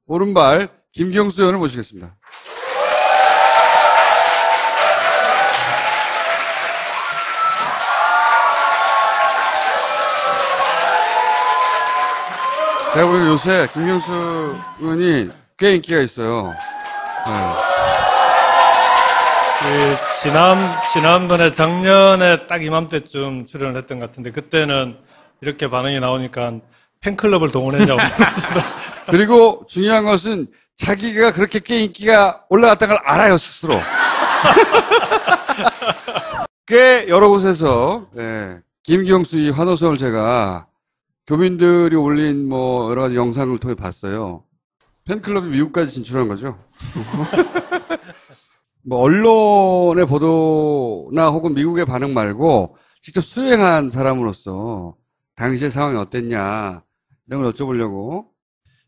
오른발 김경수 의원을 모시겠습니다. 제가 보기엔 요새 김경수 의원이 꽤 인기가 있어요. 네. 지난번에 작년에 딱 이맘때쯤 출연을 했던 것 같은데 그때는 이렇게 반응이 나오니까 팬클럽을 동원했냐고. 그리고 중요한 것은 자기가 그렇게 꽤 인기가 올라갔다는 걸 알아요, 스스로. 꽤 여러 곳에서 김경수 이 환호성을 제가 교민들이 올린 뭐 여러 가지 영상을 통해 봤어요. 팬클럽이 미국까지 진출한 거죠. 뭐 언론의 보도나 혹은 미국의 반응 말고 직접 수행한 사람으로서 당시의 상황이 어땠냐 이런 걸 여쭤보려고.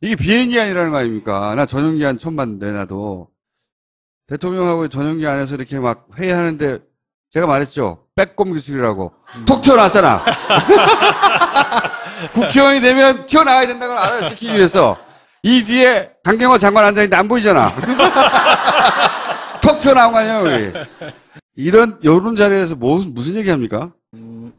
이게 비행기안이라는 거 아닙니까? 나 전용기안 처음 봤는데 나도 대통령하고 전용기안에서 이렇게 막 회의하는데 제가 말했죠. 빼꼼 기술이라고. 톡 튀어나왔잖아. 국회의원이 되면 튀어나와야 된다는 걸 알아요. 지키기 위해서. 이 뒤에 강경화 장관 앉아있는데 안 보이잖아. 톡 튀어나온 거 아니에요, 우리. 이런 자리에서 무슨 얘기 합니까?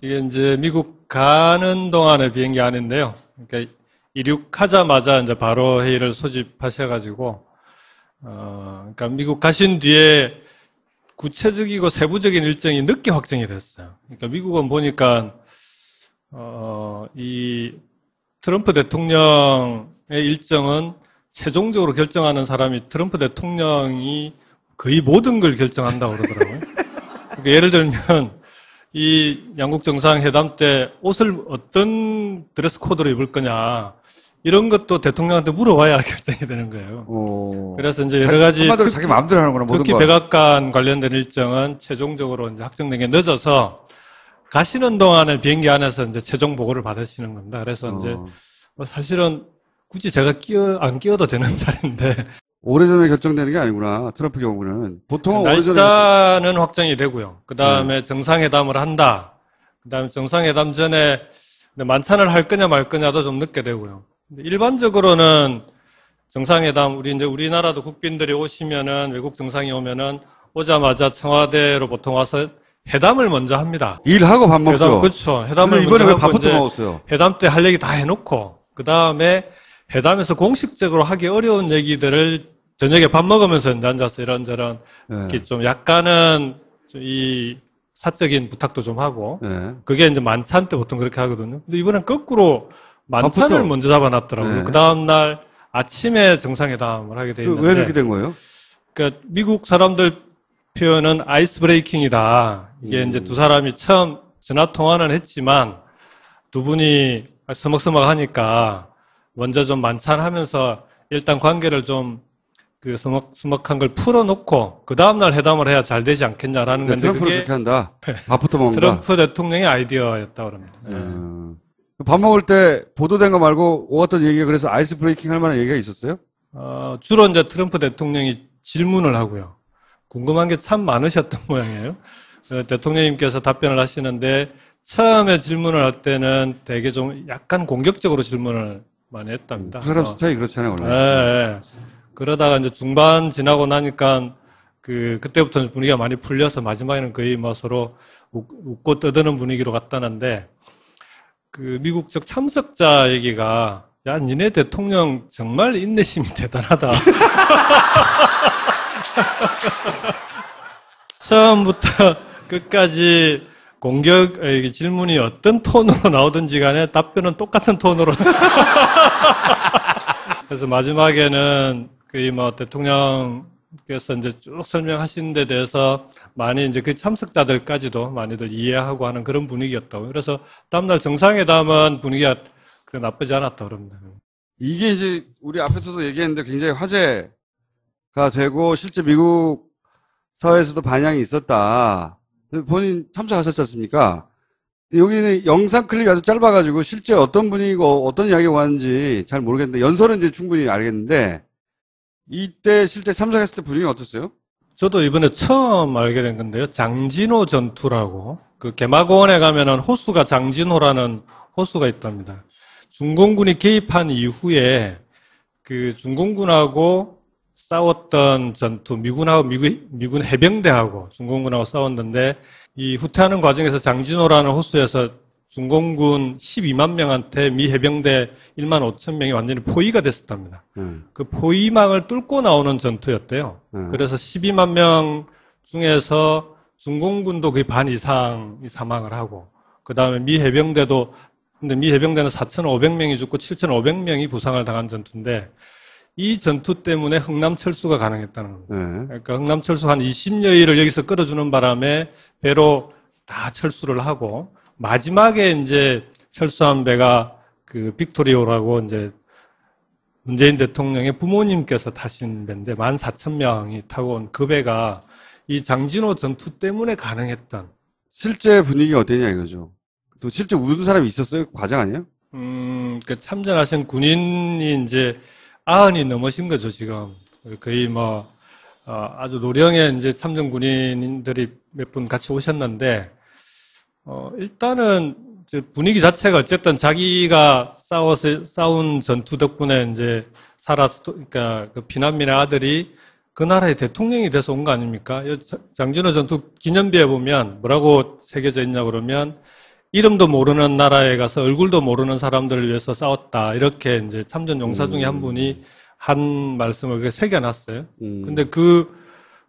이게 이제 미국 가는 동안의 비행기 안인데요. 그러니까 이륙하자마자 이제 바로 회의를 소집하셔가지고, 그러니까 미국 가신 뒤에 구체적이고 세부적인 일정이 늦게 확정이 됐어요. 그러니까 미국은 보니까, 이 트럼프 대통령의 일정은 최종적으로 결정하는 사람이 트럼프 대통령이 거의 모든 걸 결정한다고 그러더라고요. 그러니까 예를 들면 이 양국 정상회담 때 옷을 어떤 드레스 코드로 입을 거냐 이런 것도 대통령한테 물어봐야 결정이 되는 거예요. 그래서 이제 여러 가지 자기 마음대로 하는구나. 특히 백악관 관련된 일정은 최종적으로 이제 확정된 게 늦어서 가시는 동안에 비행기 안에서 이제 최종 보고를 받으시는 겁니다. 그래서 이제 뭐 사실은 굳이 제가 안 끼어도 되는 자리인데. 오래전에 결정되는 게 아니구나. 트럼프 경우는. 보통은 날짜는 확정이 되고요. 그 다음에 정상회담을 한다. 그 다음에 정상회담 전에 만찬을 할 거냐 말 거냐도 좀 늦게 되고요. 일반적으로는 정상회담, 우리나라도 국빈들이 오시면은, 외국 정상이 오면은, 오자마자 청와대로 보통 와서 회담을 먼저 합니다. 일하고 밥 먹죠. 그렇죠. 회담을 이번에 왜 밥부터 먹었어요? 회담 때 할 얘기 다 해놓고, 그 다음에 회담에서 공식적으로 하기 어려운 얘기들을 저녁에 밥 먹으면서 앉아서 이런저런 이렇게 좀 약간은 이 사적인 부탁도 좀 하고 그게 이제 만찬 때 보통 그렇게 하거든요. 근데 이번엔 거꾸로 만찬을 밥부터? 먼저 잡아놨더라고요. 그 다음날 아침에 정상회담을 하게 돼 있는데 왜 그렇게 된 거예요? 그러니까 미국 사람들 표현은 아이스 브레이킹이다. 이게 이제 두 사람이 처음 전화 통화는 했지만 두 분이 서먹서먹하니까 먼저 좀 만찬하면서 일단 관계를 좀 그 서먹서먹한 걸 풀어놓고 그 다음날 회담을 해야 잘 되지 않겠냐라는 건데 트럼프를 그게 그렇게 한다. 밥부터 먹는다. 트럼프 대통령의 아이디어였다고 합니다. 밥 먹을 때 보도된 거 말고 오갔던 얘기가 그래서 아이스 브레이킹 할 만한 얘기가 있었어요? 주로 이제 트럼프 대통령이 질문을 하고요. 궁금한 게 참 많으셨던 모양이에요. 대통령님께서 답변을 하시는데 처음에 질문을 할 때는 되게 좀 약간 공격적으로 질문을 많이 했답니다. 그 사람 스타일이 그렇잖아요, 원래. 네. 그러다가 이제 중반 지나고 나니까 그때부터 분위기가 많이 풀려서 마지막에는 거의 뭐 서로 웃고 떠드는 분위기로 갔다는데 그 미국 적 참석자 얘기가 야, 니네 대통령 정말 인내심이 대단하다. 처음부터 끝까지 질문이 어떤 톤으로 나오든지 간에 답변은 똑같은 톤으로. 그래서 마지막에는 거의 뭐 대통령께서 이제 쭉 설명하신 데 대해서 많이 이제 그 참석자들까지도 많이들 이해하고 하는 그런 분위기였다고. 그래서 다음날 정상회담은 분위기가 나쁘지 않았다고 그럽니다. 이게 이제 우리 앞에서도 얘기했는데 굉장히 화제가 되고 실제 미국 사회에서도 반향이 있었다. 본인 참석하셨지 않습니까? 여기는 영상 클립이 아주 짧아가지고 실제 어떤 분위기고 어떤 이야기가 왔는지 잘 모르겠는데 연설은 이제 충분히 알겠는데 이때 실제 참석했을 때 분위기가 어땠어요? 저도 이번에 처음 알게 된 건데요. 장진호 전투라고 그 개마고원에 가면은 호수가 장진호라는 호수가 있답니다. 중공군이 개입한 이후에 그 중공군하고 싸웠던 전투, 미군하고 미군 해병대하고 중공군하고 싸웠는데 이 후퇴하는 과정에서 장진호라는 호수에서 중공군 12만 명한테 미 해병대 1만 5천 명이 완전히 포위가 됐었답니다. 그 포위망을 뚫고 나오는 전투였대요. 그래서 12만 명 중에서 중공군도 거의 반 이상이 사망을 하고, 그 다음에 미 해병대도, 근데 미 해병대는 4,500명이 죽고 7,500명이 부상을 당한 전투인데, 이 전투 때문에 흥남철수가 가능했다는 겁니다. 그러니까 흥남철수 한 20여일을 여기서 끌어주는 바람에 배로 다 철수를 하고, 마지막에 이제 철수한 배가 그 빅토리오라고 이제 문재인 대통령의 부모님께서 타신 배인데 14,000명이 타고 온 그 배가 이 장진호 전투 때문에 가능했던. 실제 분위기가 어땠냐 이거죠. 또 실제 웃은 사람이 있었어요? 과장 아니에요? 그 참전하신 군인이 이제 90이 넘으신 거죠, 지금. 거의 뭐, 아주 노령의 이제 참전 군인들이 몇 분 같이 오셨는데, 일단은 이제 분위기 자체가 어쨌든 자기가 싸운 전투 덕분에 이제 그러니까 그 피난민의 아들이 그 나라의 대통령이 돼서 온 거 아닙니까? 장진호 전투 기념비에 보면 뭐라고 새겨져 있냐 그러면 이름도 모르는 나라에 가서 얼굴도 모르는 사람들을 위해서 싸웠다. 이렇게 이제 참전 용사 중에 한 분이 한 말씀을 그렇게 새겨놨어요. 근데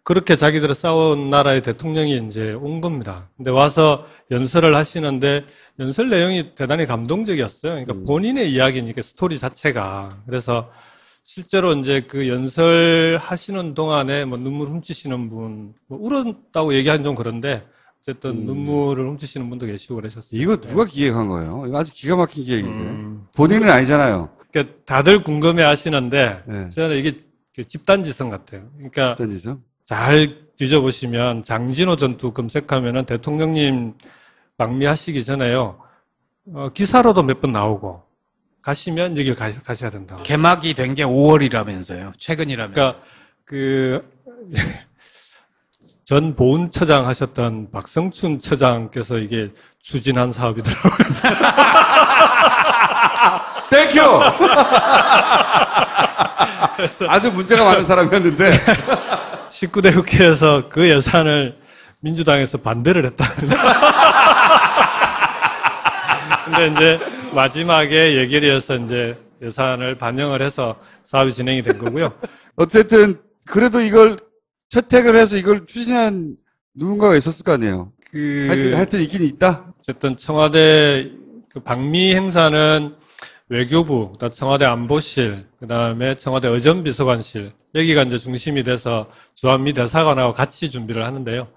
그렇게 자기들을 싸운 나라의 대통령이 이제 온 겁니다. 근데 와서 연설을 하시는데 연설 내용이 대단히 감동적이었어요. 그러니까 본인의 이야기니까 스토리 자체가. 그래서 실제로 이제 그 연설 하시는 동안에 뭐 눈물 훔치시는 분, 뭐 울었다고 얘기하긴 좀 그런데 어쨌든 눈물을 훔치시는 분도 계시고 그러셨어요. 이거 누가 기획한 거예요? 이거 아주 기가 막힌 기획인데. 본인은 아니잖아요. 그러니까 다들 궁금해 하시는데 네. 저는 이게 집단지성 같아요. 그러니까 집단지성? 잘 뒤져보시면 장진호 전투 검색하면은 대통령님 방미하시기 전에요. 기사로도 몇 번 나오고 가시면 여길 가셔야 된다. 개막이 된 게 5월이라면서요. 최근이라면. 그러니까 전 보훈처장 하셨던 박성춘 처장께서 이게 추진한 사업이더라고요. 땡큐! 아주 문제가 많은 사람이었는데. 19대 국회에서 그 예산을 민주당에서 반대를 했다. 근데 이제 마지막에 예결위에서 이제 예산을 반영을 해서 사업이 진행이 된 거고요. 어쨌든, 그래도 이걸 채택을 해서 이걸 추진한 누군가가 있었을 거 아니에요. 하여튼 있긴 있다? 어쨌든 청와대 그 방미 행사는 외교부, 청와대 안보실, 그 다음에 청와대 의전비서관실, 여기가 이제 중심이 돼서 주한미 대사관하고 같이 준비를 하는데요.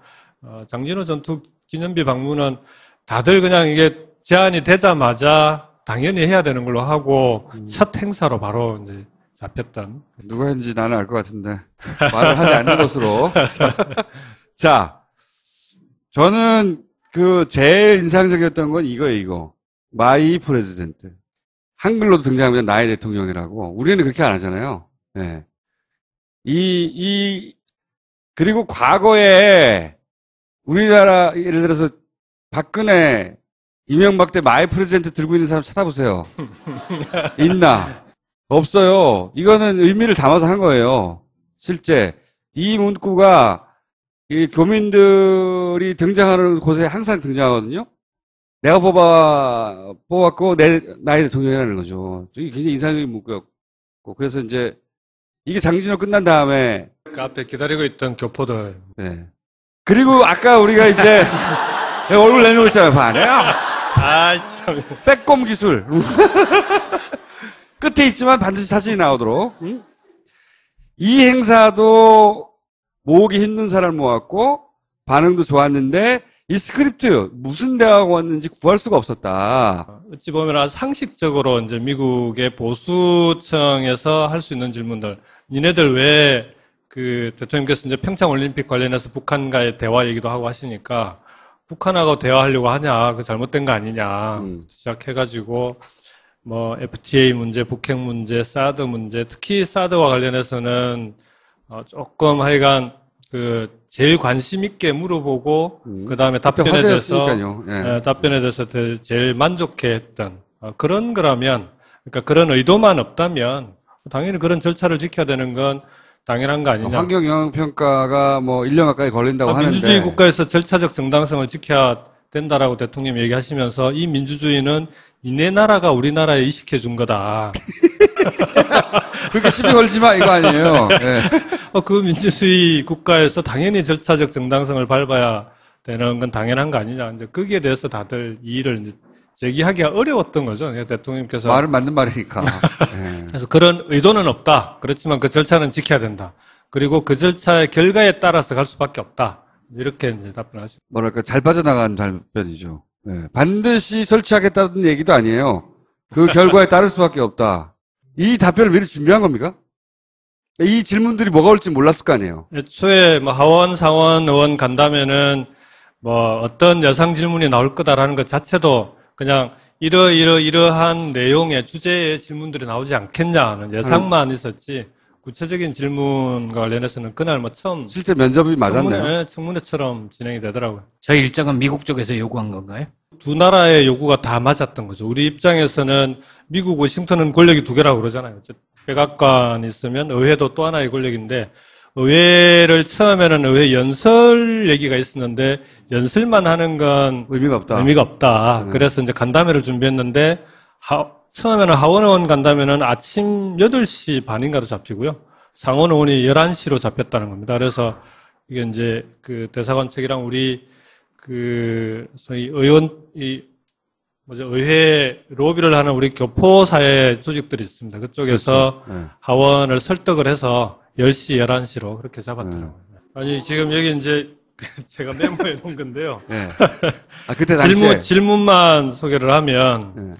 장진호 전투 기념비 방문은 다들 그냥 이게 제안이 되자마자 당연히 해야 되는 걸로 하고 첫 행사로 바로 이제 잡혔던. 누가 했는지 나는 알 것 같은데. 말을 하지 않는 것으로. 자, 저는 제일 인상적이었던 건 이거예요, 이거. 마이 프레지던트. 한글로도 등장하면 나의 대통령이라고. 우리는 그렇게 안 하잖아요. 네. 그리고 과거에 우리나라, 예를 들어서 박근혜, 이명박 때 마이 프레지던트 들고 있는 사람 찾아보세요. 있나? 없어요. 이거는 의미를 담아서 한 거예요. 실제. 이 문구가 이 교민들이 등장하는 곳에 항상 등장하거든요. 내가 뽑았고, 나의 대통령이라는 거죠. 이게 굉장히 인상적인 문구였고. 그래서 이제, 이게 장진호 끝난 다음에. 그 앞에 기다리고 있던 교포들. 네. 그리고 아까 우리가 이제, 내가 얼굴 내밀고 있잖아요, 반에요. 참. 빼꼼 기술. 끝에 있지만 반드시 사진이 나오도록. 이 행사도 모으기 힘든 사람을 모았고, 반응도 좋았는데, 이 스크립트, 무슨 대화가 왔는지 구할 수가 없었다. 어찌 보면 상식적으로 이제 미국의 보수층에서 할 수 있는 질문들. 니네들 왜 그 대통령께서 이제 평창 올림픽 관련해서 북한과의 대화 얘기도 하고 하시니까 북한하고 대화하려고 하냐, 그 잘못된 거 아니냐. 시작해가지고 뭐 FTA 문제, 북핵 문제, 사드 문제, 특히 사드와 관련해서는 조금 하여간 제일 관심 있게 물어보고 그 다음에 답변에 대해서 제일 만족해했던 그런 거라면, 그러니까 그런 의도만 없다면 당연히 그런 절차를 지켜야 되는 건 당연한 거 아니냐. 환경영향평가가 뭐 1년 가까이 걸린다고 하는데. 민주주의 국가에서 절차적 정당성을 지켜야 된다라고 대통령이 얘기하시면서 이 민주주의는 이네 나라가 우리나라에 이식해 준 거다. 그렇게 시비 걸지 마 이거 아니에요. 네. 그 민주주의 국가에서 당연히 절차적 정당성을 밟아야 되는 건 당연한 거 아니냐. 이제 거기에 대해서 다들 이의를 이제 제기하기가 어려웠던 거죠. 대통령께서. 말은 맞는 말이니까. 네. 그래서 그런 의도는 없다. 그렇지만 그 절차는 지켜야 된다. 그리고 그 절차의 결과에 따라서 갈 수밖에 없다. 이렇게 이제 답변하시죠. 뭐랄까, 잘 빠져나간 답변이죠. 네. 반드시 설치하겠다는 얘기도 아니에요. 그 결과에 따를 수밖에 없다. 이 답변을 미리 준비한 겁니까? 이 질문들이 뭐가 올지 몰랐을 거 아니에요. 애초에 뭐 하원, 상원, 의원 간담회는 뭐 어떤 여상 질문이 나올 거다라는 것 자체도 그냥 이러한 내용의 주제의 질문들이 나오지 않겠냐는 예상만 있었지 구체적인 질문과 관련해서는 그날 뭐 처음 실제 면접이 맞았네요. 청문회처럼 진행이 되더라고요. 저희 일정은 미국 쪽에서 요구한 건가요? 두 나라의 요구가 다 맞았던 거죠. 우리 입장에서는 미국 워싱턴은 권력이 두 개라고 그러잖아요. 백악관이 있으면 의회도 또 하나의 권력인데 의회를 처음에는 의회 연설 얘기가 있었는데 연설만 하는 건 의미가 없다. 그래서 이제 간담회를 준비했는데 처음에는 하원의원 간담회는 아침 8시 반인가도 잡히고요. 상원의원이 11시로 잡혔다는 겁니다. 그래서 이게 이제 그 대사관 측이랑 우리 소위 의회 로비를 하는 우리 교포사회 조직들이 있습니다. 그쪽에서 그렇죠. 네. 하원을 설득을 해서 10시, 11시로 그렇게 잡았더라고요. 아니, 지금 여기 이제 제가 메모해 놓은 건데요. 네. 그때 당시에. 질문만 소개를 하면, 네.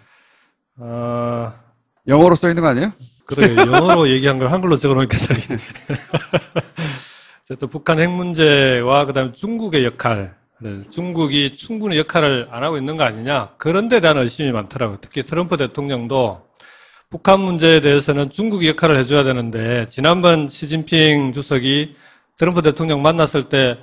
영어로 써 있는 거 아니에요? 그래요. 영어로 얘기한 걸 한글로 적어 놓으니까 잘. 또 북한 핵 문제와 그다음에 중국의 역할, 중국이 충분히 역할을 안 하고 있는 거 아니냐. 그런 데 대한 의심이 많더라고요. 특히 트럼프 대통령도 북한 문제에 대해서는 중국이 역할을 해줘야 되는데 지난번 시진핑 주석이 트럼프 대통령 만났을 때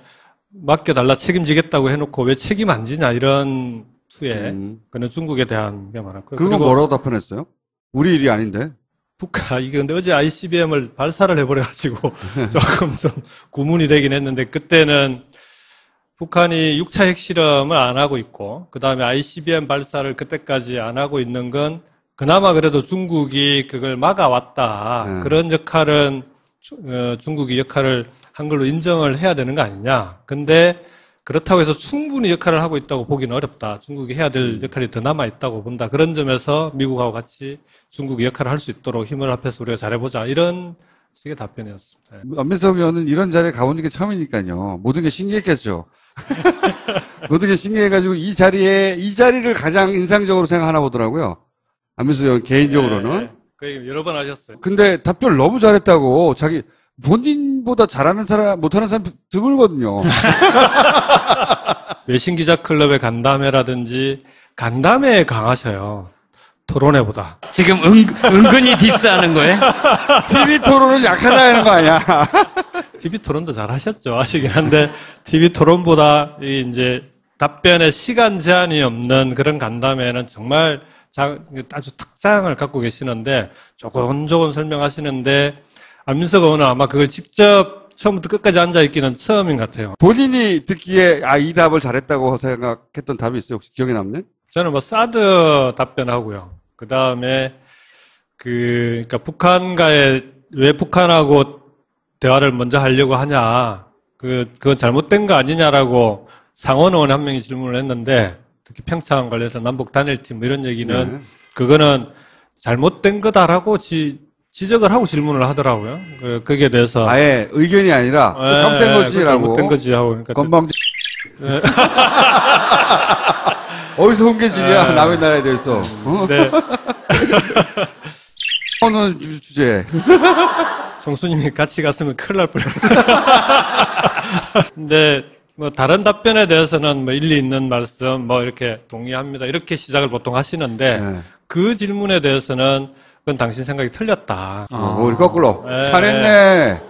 맡겨달라 책임지겠다고 해놓고 왜 책임 안 지냐 이런 투에 그는 중국에 대한 게 많았고요. 그건 뭐라고 답변했어요? 우리 일이 아닌데. 이게 근데 어제 ICBM을 발사를 해버려가지고 조금 좀 구문이 되긴 했는데 그때는 북한이 6차 핵실험을 안 하고 있고 그 다음에 ICBM 발사를 그때까지 안 하고 있는 건 그나마 그래도 중국이 그걸 막아왔다. 그런 역할은 중국이 역할을 한 걸로 인정을 해야 되는 거 아니냐. 근데 그렇다고 해서 충분히 역할을 하고 있다고 보기는 어렵다. 중국이 해야 될 역할이 더 남아있다고 본다. 그런 점에서 미국하고 같이 중국이 역할을 할 수 있도록 힘을 합해서 우리가 잘해보자. 이런 식의 답변이었습니다. 안민석 의원은 이런 자리에 가보는 게 처음이니까요. 모든 게 신기했겠죠. 모든 게 신기해가지고 이 자리를 가장 인상적으로 생각하나 보더라고요. 안민석 의원 개인적으로는. 네, 그 얘기 여러 번 하셨어요. 근데 답변을 너무 잘했다고 자기 본인보다 잘하는 사람, 못하는 사람 드물거든요. 외신기자클럽의 간담회라든지 간담회에 강하셔요. 토론회보다. 지금 은근히 디스하는 거예요? TV 토론은 약하다는 거 아니야? TV 토론도 잘 하셨죠. 아시긴 한데, TV 토론보다 이제 답변에 시간 제한이 없는 그런 간담회는 정말 아주 특장을 갖고 계시는데, 조곤조곤 설명하시는데, 안민석 의원은 아마 그걸 직접 처음부터 끝까지 앉아있기는 처음인 것 같아요. 본인이 듣기에, 이 답을 잘했다고 생각했던 답이 있어요? 혹시 기억에 남는? 저는 뭐 사드 답변하고요. 그 다음에 그러니까 왜 북한하고 대화를 먼저 하려고 하냐. 그건 잘못된 거 아니냐라고 상원의원 한 명이 질문을 했는데 특히 평창 관련해서 남북 단일팀 뭐 이런 얘기는 그거는 잘못된 거다라고 지적을 하고 질문을 하더라고요. 거기에 대해서 아예 의견이 아니라 잘못된 거지라고. 잘못된 거지 하고. 그러니까 건방지. 어디서 홍계진이야? 남의 나라에 대해서. 네. 오늘 주제. 정수님이 같이 갔으면 큰일 날 뻔했어요. 근데 뭐 다른 답변에 대해서는 뭐 일리 있는 말씀 뭐 이렇게 동의합니다. 이렇게 시작을 보통 하시는데 그 질문에 대해서는 그건 당신 생각이 틀렸다. 우리 거꾸로. 잘했네.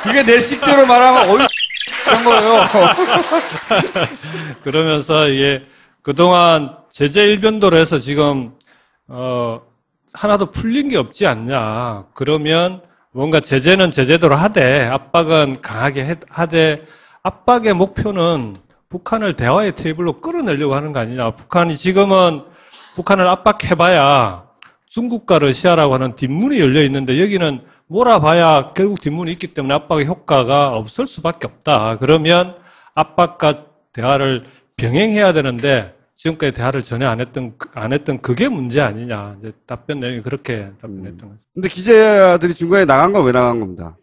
그게 내 식대로 말하면 어이 그런 거예요. 그러면서 이게 그동안 제재 일변도로 해서 지금 하나도 풀린 게 없지 않냐. 그러면 뭔가 제재는 제재대로 하되 압박은 강하게 하되 압박의 목표는 북한을 대화의 테이블로 끌어내려고 하는 거 아니냐. 북한이 지금은 북한을 압박해봐야 중국과 러시아라고 하는 뒷문이 열려 있는데 여기는 몰아봐야 결국 뒷문이 있기 때문에 압박의 효과가 없을 수밖에 없다. 그러면 압박과 대화를 병행해야 되는데 지금까지 대화를 전혀 안 했던 그게 문제 아니냐. 이제 답변 내용이 그렇게 답변했던 거죠. 근데 기자들이 중간에 나간 건 왜 나간 겁니다.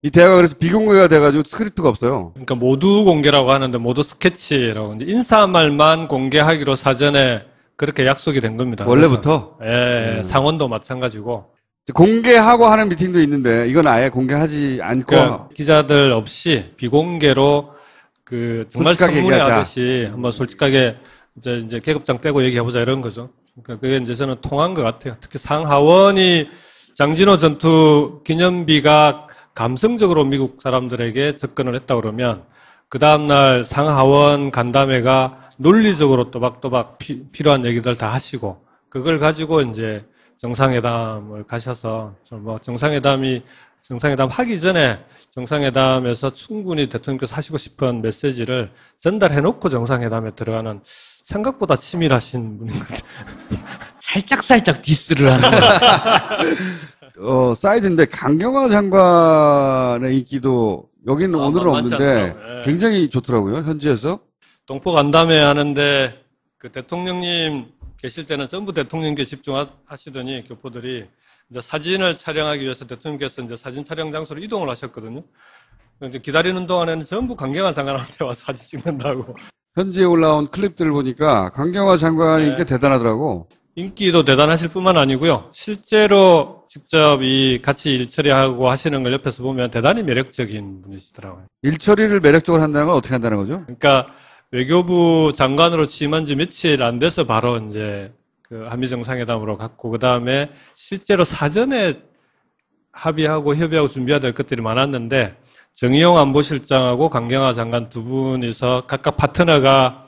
이 대화가 그래서 비공개가 돼가지고 스크립트가 없어요. 그러니까 모두 공개라고 하는데 모두 스케치라고 이제 인사말만 공개하기로 사전에 그렇게 약속이 된 겁니다. 원래부터? 예, 상원도 마찬가지고. 공개하고 하는 미팅도 있는데 이건 아예 공개하지 않고 그러니까 기자들 없이 비공개로 그 정말 솔직하게 청문회 얘기하자. 하듯이 한번 솔직하게 이제 계급장 떼고 얘기해보자 이런 거죠. 그러니까 그게 이제 저는 통한 것 같아요. 특히 상하원이 장진호 전투 기념비가 감성적으로 미국 사람들에게 접근을 했다 그러면 그 다음날 상하원 간담회가 논리적으로 또박또박 필요한 얘기들 다 하시고 그걸 가지고 이제 정상회담을 가셔서 뭐 정상회담 하기 전에 정상회담에서 충분히 대통령께서 하시고 싶은 메시지를 전달해놓고 정상회담에 들어가는 생각보다 치밀하신 분인 것 같아요. 살짝 디스를 하는 거예요. 사이드인데 강경화 장관의 인기도 여기는 오늘은 만만치 없는데 않더라고요. 예. 굉장히 좋더라고요. 현지에서. 동포 간담회 하는데 그 대통령님 계실 때는 전부 대통령께 집중하시더니 교포들이 이제 사진을 촬영하기 위해서 대통령께서 이제 사진 촬영 장소로 이동을 하셨거든요. 이제 기다리는 동안에는 전부 강경화 장관한테 와서 사진 찍는다고. 현지에 올라온 클립들을 보니까 강경화 장관의 인기가 대단하더라고. 인기도 대단하실 뿐만 아니고요. 실제로 직접 같이 일 처리하고 하시는 걸 옆에서 보면 대단히 매력적인 분이시더라고요. 일 처리를 매력적으로 한다는 건 어떻게 한다는 거죠? 그러니까 외교부 장관으로 취임한 지 며칠 안 돼서 바로 이제 그 한미 정상회담으로 갔고 그 다음에 실제로 사전에 합의하고 협의하고 준비해야 될 것들이 많았는데 정의용 안보실장하고 강경화 장관 두 분이서 각각 파트너가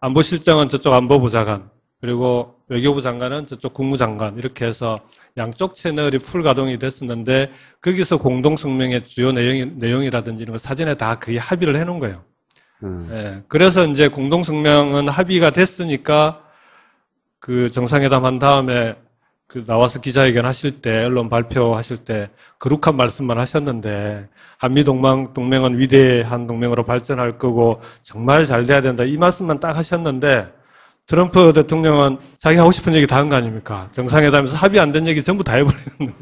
안보실장은 저쪽 안보부 장관 그리고 외교부 장관은 저쪽 국무장관 이렇게 해서 양쪽 채널이 풀 가동이 됐었는데 거기서 공동성명의 주요 내용이라든지 이런 걸 사전에 다 거의 합의를 해놓은 거예요. 예, 그래서 이제 공동성명은 합의가 됐으니까 그 정상회담 한 다음에 그 나와서 기자회견 하실 때, 언론 발표하실 때 거룩한 말씀만 하셨는데 한미 동맹은 위대한 동맹으로 발전할 거고 정말 잘 돼야 된다 이 말씀만 딱 하셨는데 트럼프 대통령은 자기 하고 싶은 얘기 다 한 거 아닙니까? 정상회담에서 합의 안 된 얘기 전부 다 해버리는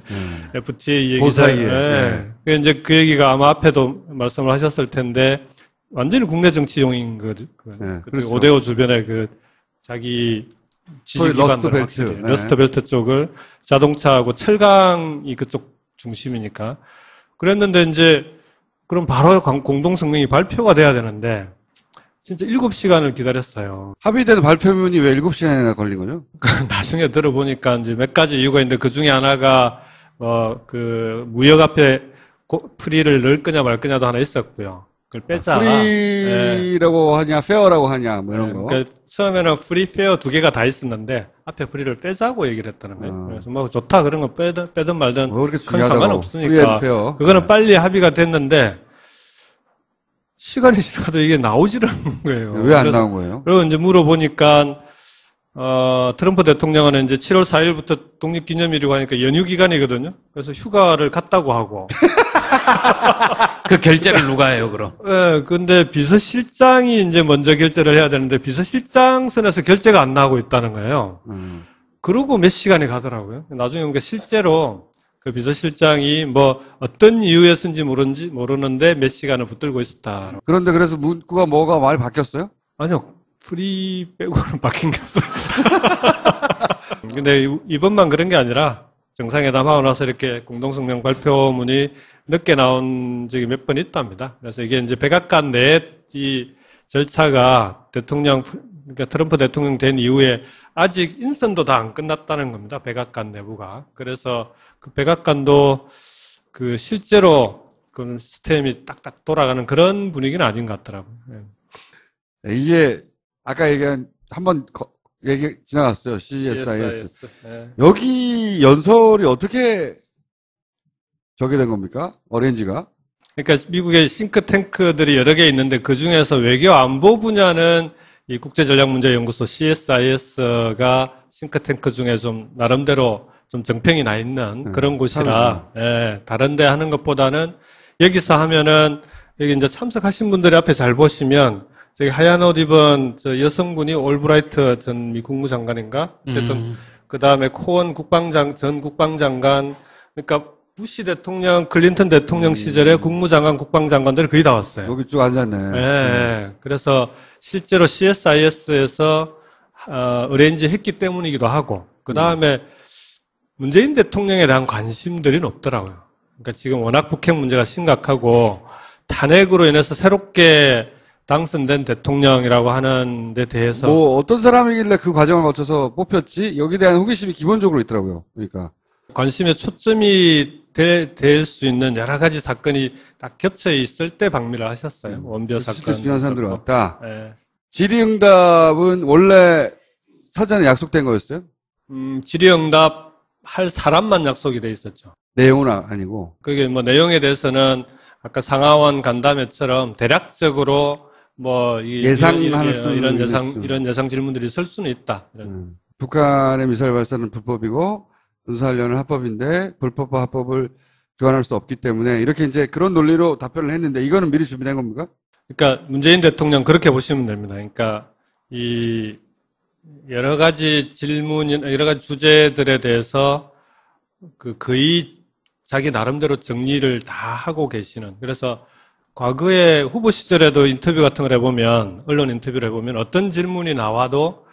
FTA 얘기. 그 사이에. 네. 이제 그 얘기가 아마 앞에도 말씀을 하셨을 텐데 완전히 국내 정치용인 거죠. 네, 그 그렇죠. 오데오 주변에 그 자기 지지 기반들 러스트 벨트 쪽을 자동차하고 철강이 그쪽 중심이니까 그랬는데 이제 그럼 바로 공동성명이 발표가 돼야 되는데 진짜 7시간을 기다렸어요. 합의된 발표문이 왜 7시간이나 걸린 거죠? 나중에 들어보니까 이제 몇 가지 이유가 있는데 그 중에 하나가 그 무역 앞에 프리를 넣을 거냐 말 거냐도 하나 있었고요. 그걸 빼자. 프리라고 하냐, 페어라고 하냐, 뭐 이런 거. 그러니까 처음에는 프리, 페어 두 개가 다 있었는데 앞에 프리를 빼자고 얘기를 했다는 거예요. 그래서 뭐 좋다 그런 거 빼든 말든 뭐 그렇게 큰 중요하다고. 상관없으니까. 프리 앤 페어. 그거는 빨리 합의가 됐는데 시간이 지나도 이게 나오질 않는 거예요. 왜 안 나온 거예요? 그리고 이제 물어보니까 트럼프 대통령은 이제 7월 4일부터 독립기념일이고 하니까 연휴 기간이거든요. 그래서 휴가를 갔다고 하고. 그 결제를 누가 해요, 그럼? 네, 근데 비서실장이 이제 먼저 결제를 해야 되는데 비서실장 선에서 결제가 안 나오고 있다는 거예요. 그러고 몇 시간이 가더라고요. 나중에 보니까 실제로 그 비서실장이 뭐 어떤 이유였는지 모르는데 몇 시간을 붙들고 있었다. 그런데 그래서 문구가 뭐가 많이 바뀌었어요? 아니요. 프리 빼고는 바뀐 게 없어요. 근데 이번만 그런 게 아니라 정상회담하고 나서 이렇게 공동성명 발표문이 늦게 나온 적이 몇 번 있답니다. 그래서 이게 이제 백악관 내 이 절차가 그러니까 트럼프 대통령 된 이후에 아직 인선도 다 안 끝났다는 겁니다. 백악관 내부가. 그래서 그 백악관도 그 실제로 그 시스템이 딱딱 돌아가는 그런 분위기는 아닌 것 같더라고요. 이게 아까 얘기한 한번 얘기 지나갔어요. CSIS. 네. 여기 연설이 어떻게 저게 된 겁니까? 어레인지가? 그러니까 미국의 싱크탱크들이 여러 개 있는데 그 중에서 외교 안보 분야는 이 국제전략문제연구소 CSIS가 싱크탱크 중에 좀 나름대로 좀 정평이 나 있는 그런 곳이라, 예, 다른데 하는 것보다는 여기서 하면은 여기 이제 참석하신 분들이 앞에 잘 보시면 저기 하얀 옷 입은 저 여성분이 올브라이트 전 미 국무장관인가? 어쨌든 그 다음에 코언 전 국방장관, 그러니까 부시 대통령, 클린턴 대통령 시절에 국무장관, 국방장관들이 거의 다 왔어요. 여기 쭉 앉았네. 네. 그래서 실제로 CSIS에서 어레인지 했기 때문이기도 하고, 그 다음에 문재인 대통령에 대한 관심들이 높더라고요. 그러니까 지금 워낙 북핵 문제가 심각하고 탄핵으로 인해서 새롭게 당선된 대통령이라고 하는 데 대해서 뭐 어떤 사람이길래 그 과정을 거쳐서 뽑혔지? 여기에 대한 호기심이 기본적으로 있더라고요. 그러니까 관심의 초점이 될 수 있는 여러 가지 사건이 딱 겹쳐 있을 때 방미를 하셨어요. 원비어 사건. 실제 중요한 사람들이 왔다. 네. 질의응답은 원래 사전에 약속된 거였어요? 질의응답 할 사람만 약속이 돼 있었죠. 내용은 아니고. 그게 뭐 내용에 대해서는 아까 상하원 간담회처럼 대략적으로 뭐 예상할 수 있는 이런 예상 질문들이 있을 수는 있다. 북한의 미사일 발사는 불법이고 군사훈련은 합법인데 불법과 합법을 교환할 수 없기 때문에 이렇게 이제 그런 논리로 답변을 했는데 이거는 미리 준비된 겁니까? 그러니까 문재인 대통령 그렇게 보시면 됩니다. 그러니까 이 여러 가지 질문, 여러 가지 주제들에 대해서 거의 자기 나름대로 정리를 다 하고 계시는. 그래서 과거에 후보 시절에도 인터뷰 같은 걸 해보면, 언론 인터뷰를 해보면 어떤 질문이 나와도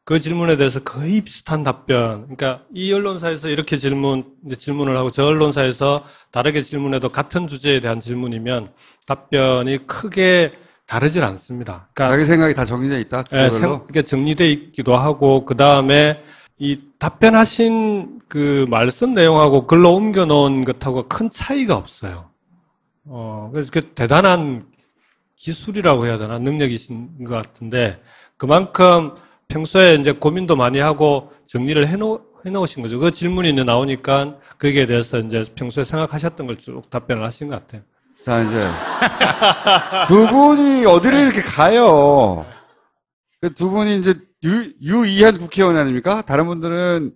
그 질문에 대해서 거의 비슷한 답변. 그러니까 이 언론사에서 이렇게 질문을 하고 저 언론사에서 다르게 질문해도 같은 주제에 대한 질문이면 답변이 크게 다르질 않습니다. 그러니까 자기 생각이 다 정리되어 있다. 주제별로. 이게 정리되어 있기도 하고 그 다음에 이 답변하신 그 말씀 내용하고 글로 옮겨 놓은 것하고 큰 차이가 없어요. 그래서 그 대단한 기술이라고 해야 되나 능력이신 것 같은데 그만큼 평소에 이제 고민도 많이 하고 정리를 해놓으신 거죠. 그 질문이 이제 나오니까 거기에 대해서 이제 평소에 생각하셨던 걸 쭉 답변을 하신 것 같아요. 자, 이제 두 분이 어디를 이렇게 가요? 그 두 분이 이제 유이한 국회의원 아닙니까? 다른 분들은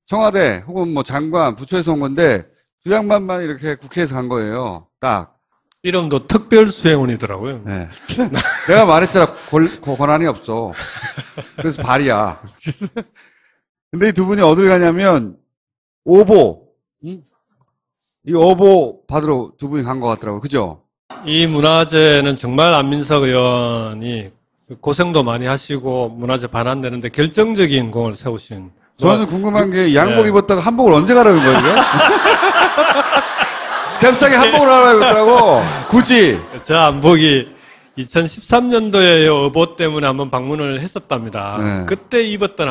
청와대 혹은 뭐 장관, 부처에서 온 건데 두 양반만 이렇게 국회에서 간 거예요. 딱. 이름도 특별수행원이더라고요. 네. 내가 말했잖아. 권한이 없어. 그래서 발이야. 근데 이 두 분이 어딜 가냐면 오보. 이 오보 받으러 두 분이 간 것 같더라고요. 그죠? 이 문화재는 정말 안민석 의원이 고생도 많이 하시고 문화재 반환되는데 결정적인 공을 세우신. 저는 궁금한 게 양복 입었다가 한복을 언제 가라는 거예요? 잽싸게 한복을 하라고 했더라고. 굳이. 저 안복이 2013년도에 어보 때문에 한번 방문을 했었답니다. 네. 그때 입었던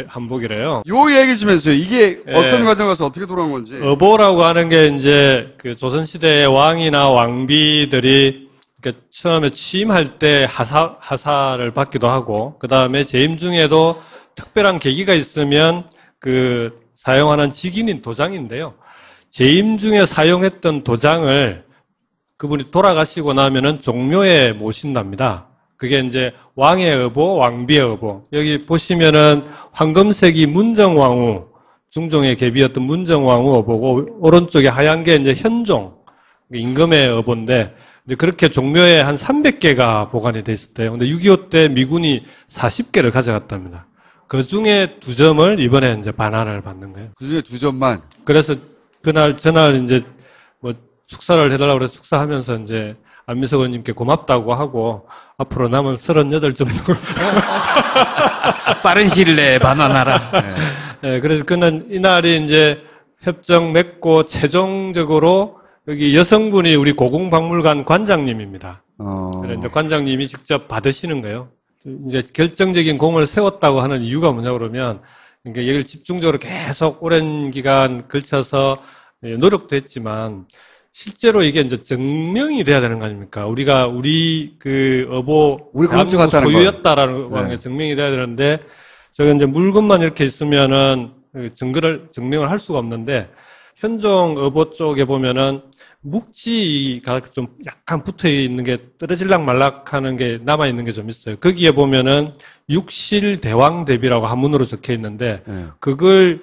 한복이래요. 요 얘기 좀 해주세요. 이게 어떤 과정 가서 어떻게 돌아온 건지. 어보라고 하는 게 이제 그 조선시대의 왕이나 왕비들이 처음에 취임할 때 하사를 받기도 하고, 그 다음에 재임 중에도 특별한 계기가 있으면 그 사용하는 직인인 도장인데요. 재임 중에 사용했던 도장을 그분이 돌아가시고 나면은 종묘에 모신답니다. 그게 이제 왕의 어보, 왕비의 어보. 여기 보시면은 황금색이 문정왕후, 중종의 계비였던 문정왕후 어보고, 오른쪽에 하얀 게 이제 현종, 임금의 어보인데, 이제 그렇게 종묘에 한 300개가 보관이 돼 있었대요. 근데 6.25 때 미군이 40개를 가져갔답니다. 그 중에 2점을 이번에 이제 반환을 받는 거예요. 그 중에 2점만. 그래서 전날 이제 뭐 축사를 해달라고 그래서 축사하면서 이제 안민석 의원님께 고맙다고 하고 앞으로 남은 38점 정도. 빠른 시일 내에 반환하라. 네, 그래서 이날이 이제 협정 맺고 최종적으로 여기 여성분이 우리 고궁박물관 관장님입니다. 그런데 관장님이 직접 받으시는 거예요. 이제 결정적인 공을 세웠다고 하는 이유가 뭐냐 그러면, 그러니까 여기를 집중적으로 계속 오랜 기간 걸쳐서 노력도 했지만, 실제로 이게 이제 증명이 돼야 되는 거 아닙니까? 우리 그 어보, 우리 공주 같다는 소유였다라는 게 증명이 돼야 되는데, 저기 이제 물건만 이렇게 있으면은 증명을 할 수가 없는데, 현종 의보 쪽에 보면은 묵지가 좀 약간 붙어 있는 게 떨어질락 말락 하는 게 남아 있는 게 좀 있어요. 거기에 보면은 육실 대왕 대비라고 한문으로 적혀 있는데, 네. 그걸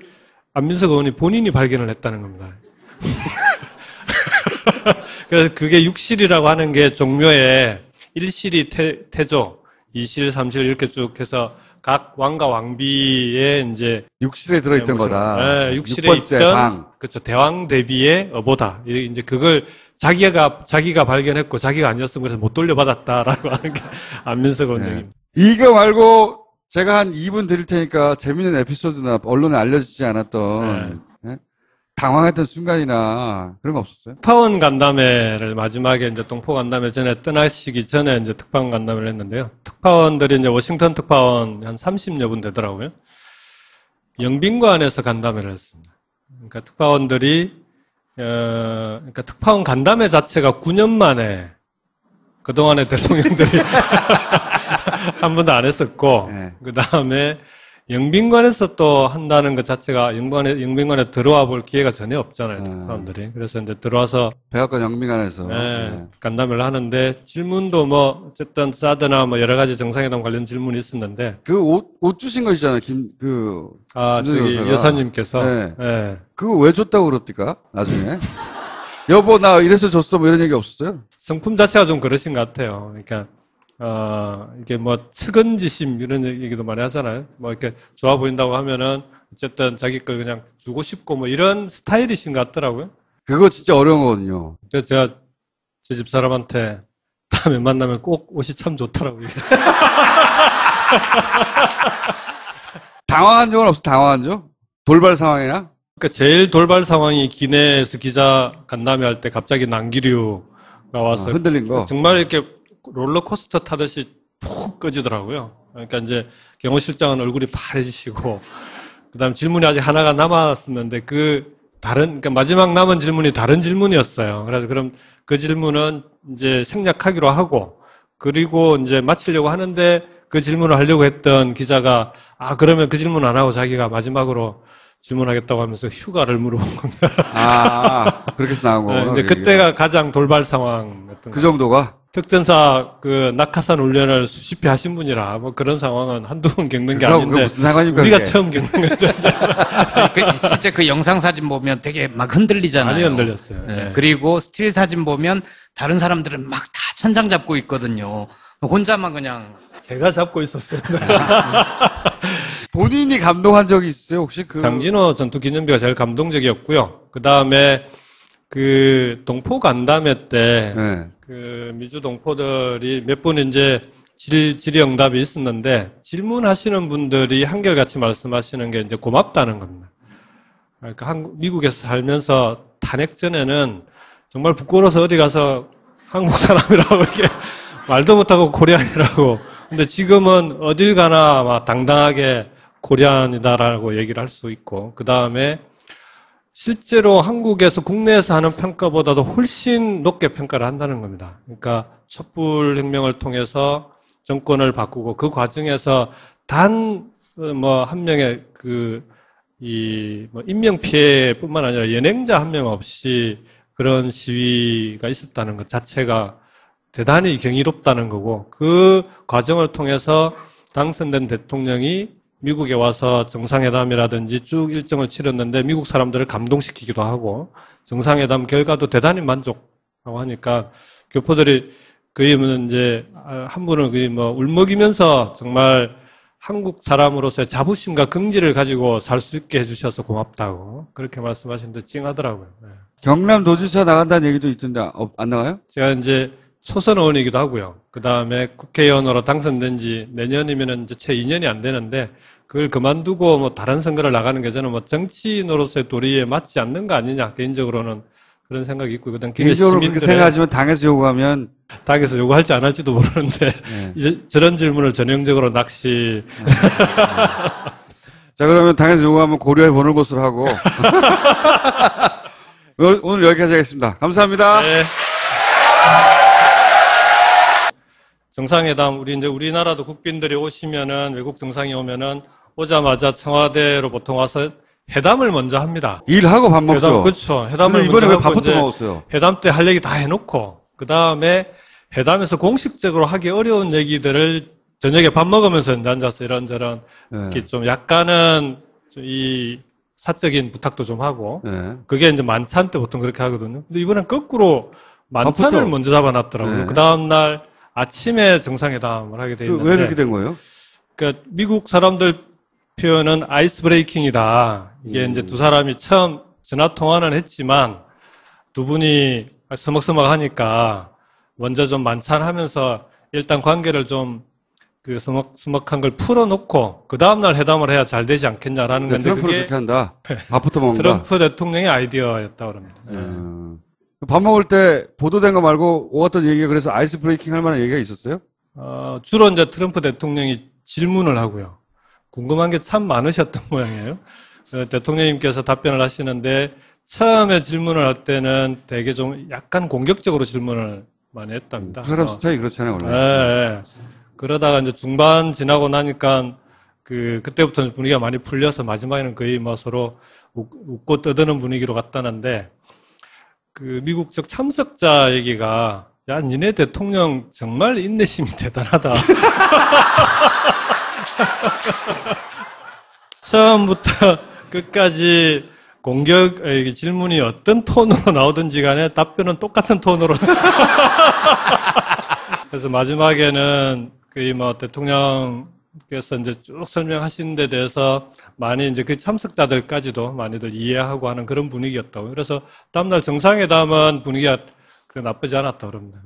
안민석 의원이 본인이 발견을 했다는 겁니다. 그래서 그게 육실이라고 하는 게 종묘에 1실이 태조, 2실, 3실 이렇게 쭉 해서 각 왕과 왕비의 이제 육실에 들어있던 거다. 네, 육실에 6번째 있던 방. 그렇죠. 대왕 대비의 어보다. 이제 그걸 자기가 발견했고 자기가 아니었으면 그래서 못 돌려받았다라고 하는 게 안민석 원장입니다. 이거 말고 제가 한 2분 드릴 테니까 재밌는 에피소드나 언론에 알려지지 않았던 당황했던 순간이나 그런 거 없었어요? 특파원 간담회를 마지막에 이제 동포 간담회 전에 떠나시기 전에 이제 특파원 간담회를 했는데요. 특파원들이 이제 워싱턴 특파원 한 30여 분 되더라고요. 영빈관에서 간담회를 했습니다. 그러니까 특파원들이 그러니까 특파원 간담회 자체가 9년 만에 그동안의 대통령들이 한 번도 안 했었고, 네. 그 다음에 영빈관에서 또 한다는 것 자체가 영빈관에 들어와 볼 기회가 전혀 없잖아요, 특파원들이. 그래서 이제 들어와서 백악관 영빈관에서 간담회를 하는데 질문도 뭐 어쨌든 사드나 뭐 여러 가지 정상회담 관련 질문이 있었는데 그 옷 주신 거 있잖아요, 저기 여사님께서 네. 그거 왜 줬다고 그럽니까? 나중에 여보 나 이래서 줬어 뭐 이런 얘기 없었어요? 성품 자체가 좀 그러신 것 같아요. 그러니까 이게 뭐 측은지심 이런 얘기도 많이 하잖아요. 뭐 이렇게 좋아 보인다고 하면은 어쨌든 자기 걸 그냥 주고 싶고 뭐 이런 스타일이신 것 같더라고요. 그거 진짜 어려운 거거든요. 그래서 제가 제 집사람한테 다음에 만나면 꼭 옷이 참 좋더라고요. 당황한 적은 없어? 당황한 적? 돌발 상황이나? 그러니까 제일 돌발 상황이 기내에서 기자 간담회 할 때 갑자기 난기류가 와서 흔들린 거. 정말 이렇게 롤러코스터 타듯이 푹 꺼지더라고요. 그러니까 이제 경호실장은 얼굴이 파래지시고, 그 다음 질문이 아직 하나가 남았었는데, 그러니까 마지막 남은 질문이 다른 질문이었어요. 그래서 그럼 그 질문은 이제 생략하기로 하고, 그리고 이제 마치려고 하는데, 그 질문을 하려고 했던 기자가, 그러면 그 질문 안 하고 자기가 마지막으로 질문하겠다고 하면서 휴가를 물어본 겁니다. 그렇게 해서 나온 거구나. 이제 그때가 가장 돌발 상황이었던 그 정도가? 특전사 낙하산 훈련을 수십 회 하신 분이라 뭐 그런 상황은 한두 번 겪는 게 아닌데 그게 무슨 상관입니까? 우리가 그게? 처음 겪는 거죠. 실제 그 영상 사진 보면 되게 막 흔들리잖아요. 많이 흔들렸어요. 네. 그리고 스틸 사진 보면 다른 사람들은 막 다 천장 잡고 있거든요. 혼자만 그냥. 제가 잡고 있었어요. 본인이 감동한 적이 있어요, 혹시? 장진호 전투기념비가 제일 감동적이었고요. 그 다음에 동포 간담회 때, 미주 동포들이 몇 분 이제 질의응답이 있었는데, 질문하시는 분들이 한결같이 말씀하시는 게 이제 고맙다는 겁니다. 그러니까 미국에서 살면서 탄핵 전에는 정말 부끄러워서 어디 가서 한국 사람이라고 이렇게 말도 못하고 코리안이라고. 근데 지금은 어딜 가나 막 당당하게 코리안이다라고 얘기를 할 수 있고, 그 다음에 실제로 한국에서 국내에서 하는 평가보다도 훨씬 높게 평가를 한다는 겁니다. 그러니까 촛불혁명을 통해서 정권을 바꾸고 그 과정에서 단 한 명의 인명피해뿐만 아니라 연행자 한 명 없이 그런 시위가 있었다는 것 자체가 대단히 경이롭다는 거고, 그 과정을 통해서 당선된 대통령이 미국에 와서 정상회담이라든지 쭉 일정을 치렀는데 미국 사람들을 감동시키기도 하고, 정상회담 결과도 대단히 만족하고 하니까 교포들이 거의 이제 한 분은 거의 울먹이면서 정말 한국 사람으로서의 자부심과 긍지를 가지고 살 수 있게 해주셔서 고맙다고 그렇게 말씀하시는데 찡하더라고요. 네. 경남도지사 나간다는 얘기도 있던데 안 나가요? 제가 이제 초선 의원이기도 하고요. 그 다음에 국회의원으로 당선된 지 내년이면 이제 채 2년이 안 되는데, 그걸 그만두고 다른 선거를 나가는 게 저는 정치인으로서의 도리에 맞지 않는 거 아니냐, 개인적으로는 그런 생각이 있고, 그다음 개인적으로 그렇게 생각하지만 당에서 요구하면 당에서 요구할지 안 할지도 모르는데, 이제 저런 질문을 전형적으로 낚시. 자, 그러면 당에서 요구하면 고려해 보는 것으로 하고. 오늘 여기까지 하겠습니다. 감사합니다. 네. 정상회담, 우리나라도 국빈들이 오시면은, 외국 정상이 오면은, 오자마자 청와대로 보통 와서 회담을 먼저 합니다. 일하고 밥 먹죠. 그렇죠. 회담을 이번에 먼저 왜 하고 밥부터 이제 먹었어요? 회담 때 할 얘기 다 해놓고 그 다음에 회담에서 공식적으로 하기 어려운 얘기들을 저녁에 밥 먹으면서 이제 앉아서 이런저런 예. 이렇게 좀 약간은 이 사적인 부탁도 좀 하고 예. 그게 이제 만찬 때 보통 그렇게 하거든요. 근데 이번엔 거꾸로 만찬을 밥부터. 먼저 잡아놨더라고요. 네. 그 다음날 아침에 정상회담을 하게 돼 있는데 왜 그렇게 된 거예요? 그러니까 미국 사람들 표현은 아이스 브레이킹이다. 이게 이제 두 사람이 처음 전화 통화는 했지만 두 분이 서먹서먹하니까 먼저 좀 만찬하면서 일단 관계를 좀 그 서먹서먹한 걸 풀어놓고 그 다음날 회담을 해야 잘 되지 않겠냐라는 건데 트럼프를 그게 그렇게 한다. 밥부터 먹는다. 트럼프 대통령의 아이디어였다고 합니다. 밥 먹을 때 보도된 거 말고 오갔던 얘기가 그래서 아이스 브레이킹 할 만한 얘기가 있었어요? 주로 이제 트럼프 대통령이 질문을 하고요. 궁금한 게 참 많으셨던 모양이에요. 대통령님께서 답변을 하시는데 처음에 질문을 할 때는 되게 좀 약간 공격적으로 질문을 많이 했답니다. 그 사람 스타일이 그렇잖아요, 원래. 예. 그러다가 이제 중반 지나고 나니까 그때부터 분위기가 많이 풀려서 마지막에는 거의 뭐 서로 웃고 떠드는 분위기로 갔다는데 그 미국 적 참석자 얘기가 야, 니네 대통령 정말 인내심이 대단하다. 처음부터 끝까지 질문이 어떤 톤으로 나오든지 간에 답변은 똑같은 톤으로. 그래서 마지막에는 거의 뭐 대통령께서 이제 쭉 설명하시는 데 대해서 많이 이제 그 참석자들까지도 많이들 이해하고 하는 그런 분위기였다고. 그래서 다음날 정상회담은 분위기가 나쁘지 않았다고 그럽니다.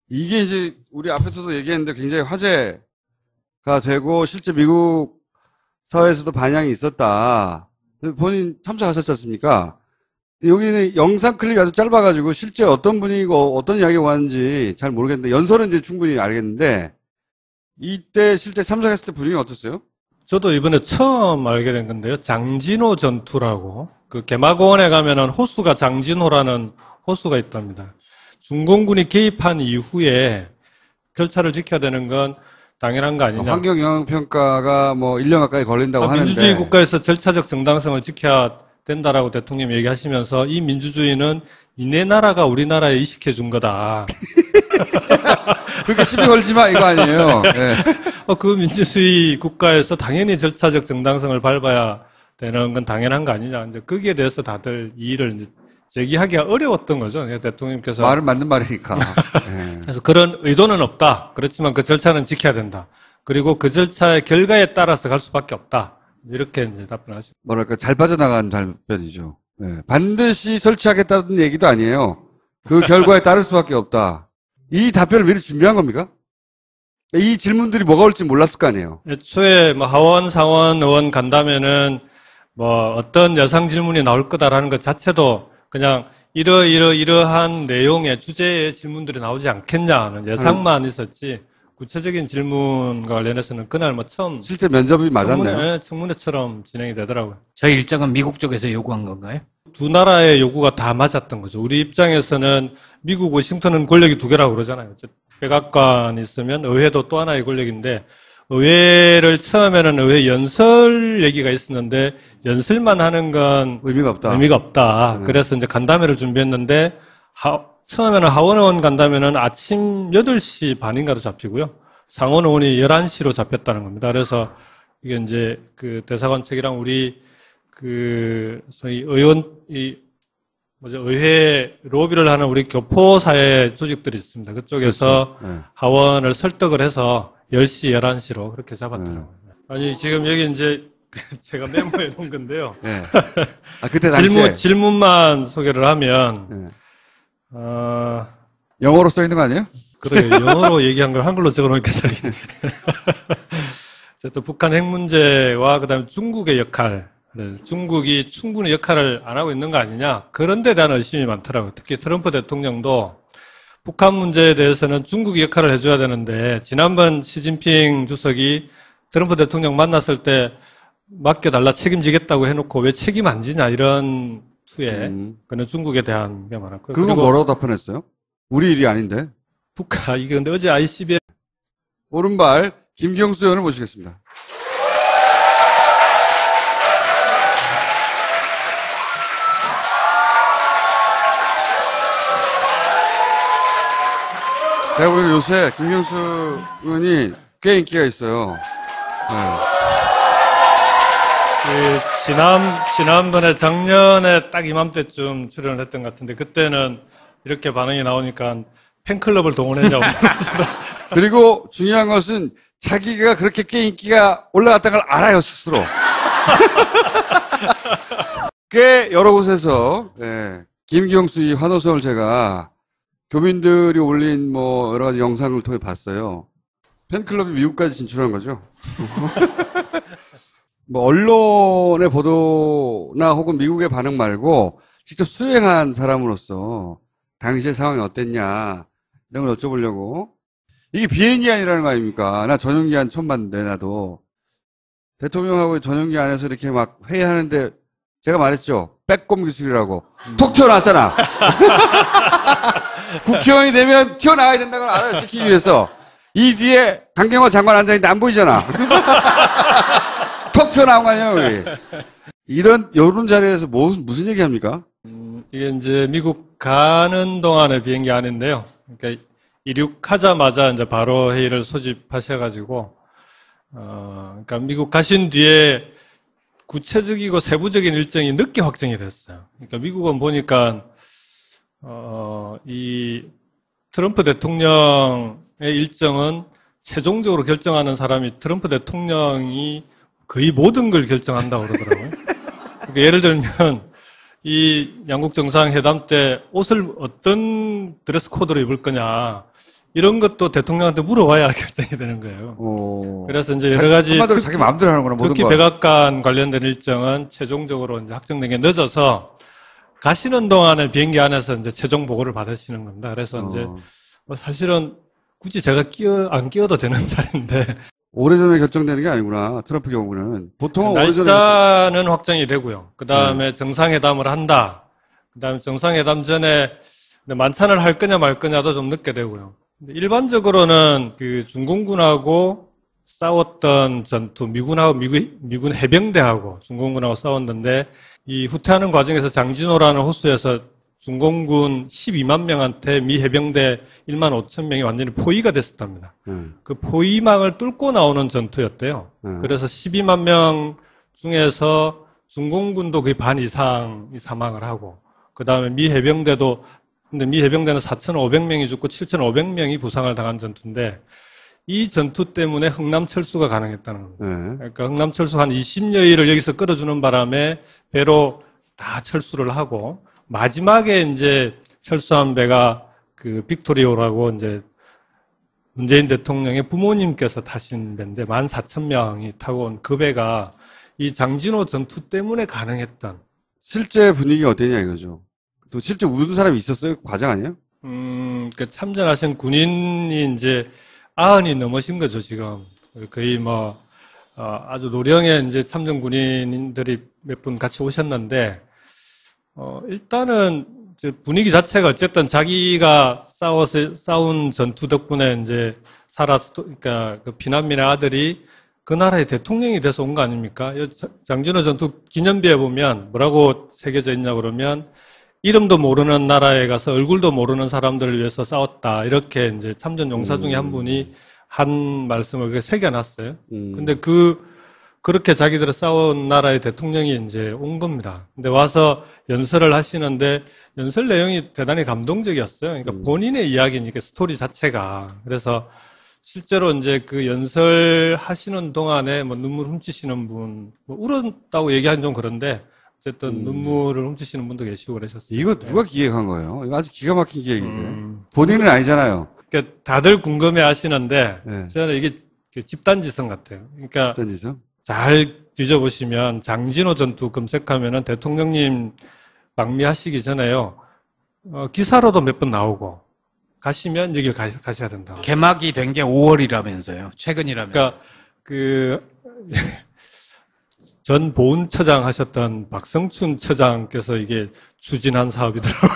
이게 이제 우리 앞에서도 얘기했는데 굉장히 화제가 되고 실제 미국 사회에서도 반향이 있었다. 본인 참석하셨지 않습니까? 여기는 영상 클립이 아주 짧아가지고 실제 어떤 분위기고 어떤 이야기가 왔는지 잘 모르겠는데 연설은 이제 충분히 알겠는데 이때 실제 참석했을 때 분위기가 어땠어요? 저도 이번에 처음 알게 된 건데요. 장진호 전투라고 그 개마고원에 가면은 호수가 장진호라는 호수가 있답니다. 중공군이 개입한 이후에 절차를 지켜야 되는 건 당연한 거 아니냐. 환경영향평가가 뭐 1년 가까이 걸린다고 하는데 민주주의 국가에서 절차적 정당성을 지켜야 된다라고 대통령이 얘기하시면서 이 민주주의는 니네 나라가 우리나라에 이식해 준 거다. 그렇게 시비 걸지 마 이거 아니에요. 네. 그 민주주의 국가에서 당연히 절차적 정당성을 밟아야 되는 건 당연한 거 아니냐. 이제 거기에 대해서 다들 이의를 이제 제기하기가 어려웠던 거죠. 대통령께서. 말은 맞는 말이니까. 네. 그래서 그런 의도는 없다. 그렇지만 그 절차는 지켜야 된다. 그리고 그 절차의 결과에 따라서 갈 수밖에 없다. 이렇게 이제 답변하죠. 뭐랄까, 잘 빠져나간 답변이죠. 네. 반드시 설치하겠다는 얘기도 아니에요. 그 결과에 따를 수밖에 없다. 이 답변을 미리 준비한 겁니까? 이 질문들이 뭐가 올지 몰랐을 거 아니에요. 애초에 뭐 하원, 상원, 의원 간다면은 뭐 어떤 여상 질문이 나올 거다라는 것 자체도 그냥 이러한 내용의 주제의 질문들이 나오지 않겠냐는 예상만 있었지 구체적인 질문과 관련해서는 그날 뭐 처음 실제 면접이 맞았네요. 청문회처럼 진행이 되더라고요. 저희 일정은 미국 쪽에서 요구한 건가요? 두 나라의 요구가 다 맞았던 거죠. 우리 입장에서는 미국 워싱턴은 권력이 두 개라고 그러잖아요. 백악관이 있으면 의회도 또 하나의 권력인데 의회를 처음에는 의회 연설 얘기가 있었는데 연설만 하는 건 의미가 없다. 그래서 이제 간담회를 준비했는데 처음에는 하원 의원 간담회는 아침 8시 반인가로 잡히고요. 상원 의원이 11시로 잡혔다는 겁니다. 그래서 이게 이제 그 대사관 측이랑 우리 소위 의회 로비를 하는 우리 교포사회 조직들이 있습니다. 그쪽에서 그렇죠. 네. 하원을 설득을 해서 10시, 11시로 그렇게 잡았더라고요. 아니, 지금 여기 이제 제가 메모해 놓은 건데요. 네. 그때 당시에. 질문만 소개를 하면, 네. 영어로 써 있는 거 아니에요? 그래요. 영어로 얘기한 걸 한글로 적어 놓으니까 잘. 어쨌든 북한 핵 문제와 그다음에 중국의 역할, 중국이 충분히 역할을 안 하고 있는 거 아니냐. 그런 데 대한 의심이 많더라고요. 특히 트럼프 대통령도 북한 문제에 대해서는 중국이 역할을 해줘야 되는데 지난번 시진핑 주석이 트럼프 대통령 만났을 때 맡겨달라 책임지겠다고 해놓고 왜 책임 안 지냐 이런 투에 그는 중국에 대한 게 많았고요. 그거 뭐라고 답변했어요? 우리 일이 아닌데. 북한 이게 근데 어제 ICBM 오른발 김경수 의원을 모시겠습니다. 제가 보기엔 요새 김경수 의원이 꽤 인기가 있어요. 네. 지난번에 작년에 딱 이맘때쯤 출연을 했던 것 같은데 그때는 이렇게 반응이 나오니까 팬클럽을 동원했냐고. 그리고 중요한 것은 자기가 그렇게 꽤 인기가 올라갔다는 걸 알아요, 스스로. 꽤 여러 곳에서, 예, 김경수 이 환호성을 제가 교민들이 올린 뭐 여러 가지 영상을 통해 봤어요. 팬클럽이 미국까지 진출한 거죠. 뭐 언론의 보도나 혹은 미국의 반응 말고 직접 수행한 사람으로서 당시의 상황이 어땠냐 이런 걸 여쭤보려고. 이게 비행기안이라는 거 아닙니까? 나 전용기안 처음 봤는데 나도 대통령하고 전용기안에서 이렇게 막 회의하는데 제가 말했죠. 빼꼼 기술이라고. 톡 튀어나왔잖아. 국회의원이 되면 튀어나와야 된다는 걸 알아요. 지키기 위해서. 이 뒤에 강경화 장관 앉아있는데 안 보이잖아. 톡 튀어나온 거 아니에요, 여기. 이런 자리에서 무슨 얘기 합니까? 이게 이제 미국 가는 동안의 비행기 안인데요. 그러니까 이륙하자마자 이제 바로 회의를 소집하셔가지고, 그러니까 미국 가신 뒤에 구체적이고 세부적인 일정이 늦게 확정이 됐어요. 그러니까 미국은 보니까, 이 트럼프 대통령의 일정은 최종적으로 결정하는 사람이 트럼프 대통령이 거의 모든 걸 결정한다고 그러더라고요. 그러니까 예를 들면, 이 양국 정상회담 때 옷을 어떤 드레스 코드로 입을 거냐, 이런 것도 대통령한테 물어봐야 결정이 되는 거예요. 그래서 이제 여러 가지 한마디로 자기 마음대로 하는구나, 모든 특히 거. 백악관 관련된 일정은 최종적으로 이제 확정된 게 늦어서 가시는 동안에 비행기 안에서 이제 최종 보고를 받으시는 겁니다. 그래서 이제 뭐 사실은 굳이 제가 안 끼어도 되는 자리인데 오래전에 결정되는 게 아니구나. 트럼프 경우는 보통은 날짜는 확정이 되고요. 그 다음에 정상회담을 한다. 그 다음에 정상회담 전에 만찬을 할 거냐 말 거냐도 좀 늦게 되고요. 일반적으로는 그 중공군하고 싸웠던 전투, 미군 해병대하고 중공군하고 싸웠는데 이 후퇴하는 과정에서 장진호라는 호수에서 중공군 12만 명한테 미 해병대 1만 5천 명이 완전히 포위가 됐었답니다. 그 포위망을 뚫고 나오는 전투였대요. 그래서 12만 명 중에서 중공군도 거의 반 이상이 사망을 하고, 그 다음에 미 해병대도, 근데 미 해병대는 4,500명이 죽고 7,500명이 부상을 당한 전투인데, 이 전투 때문에 흥남철수가 가능했다는 겁니다. 그러니까 흥남철수 한 20여일을 여기서 끌어주는 바람에 배로 다 철수를 하고, 마지막에 이제 철수한 배가 그 빅토리오라고 이제 문재인 대통령의 부모님께서 타신 배인데 14,000명이 타고 온 그 배가 이 장진호 전투 때문에 가능했던. 실제 분위기가 어땠냐 이거죠. 또 실제 우는 사람이 있었어요? 과장 아니에요? 그 참전하신 군인이 이제 90이 넘으신 거죠, 지금. 거의 뭐, 아주 노령의 이제 참전 군인들이 몇 분 같이 오셨는데, 일단은 이제 분위기 자체가 어쨌든 자기가 싸운 전투 덕분에 이제 그러니까 그 피난민의 아들이 그 나라의 대통령이 돼서 온 거 아닙니까? 장진호 전투 기념비에 보면 뭐라고 새겨져 있냐 그러면 이름도 모르는 나라에 가서 얼굴도 모르는 사람들을 위해서 싸웠다. 이렇게 이제 참전 용사 중에 한 분이 한 말씀을 그렇게 새겨놨어요. 근데 그렇게 자기들이 싸운 나라의 대통령이 이제 온 겁니다. 근데 와서 연설을 하시는데 연설 내용이 대단히 감동적이었어요. 그러니까 본인의 이야기니까 스토리 자체가. 그래서 실제로 이제 그 연설 하시는 동안에 뭐 눈물 훔치시는 분, 뭐 울었다고 얘기하긴 좀 그런데 어쨌든 눈물을 훔치시는 분도 계시고 그러셨어요. 이거 누가 기획한 거예요? 이거 아주 기가 막힌 기획인데. 본인은 아니잖아요. 그러니까 다들 궁금해 하시는데 저는 이게 집단지성 같아요. 그러니까 집단지성? 잘 뒤져보시면 장진호 전투 검색하면은 대통령님 방미하시기 전에요. 기사로도 몇 번 나오고 가시면 여길 가셔야 된다. 개막이 된 게 5월이라면서요. 최근이라면. 그러니까 전 보훈처장 하셨던 박성춘 처장께서 이게 추진한 사업이더라고요.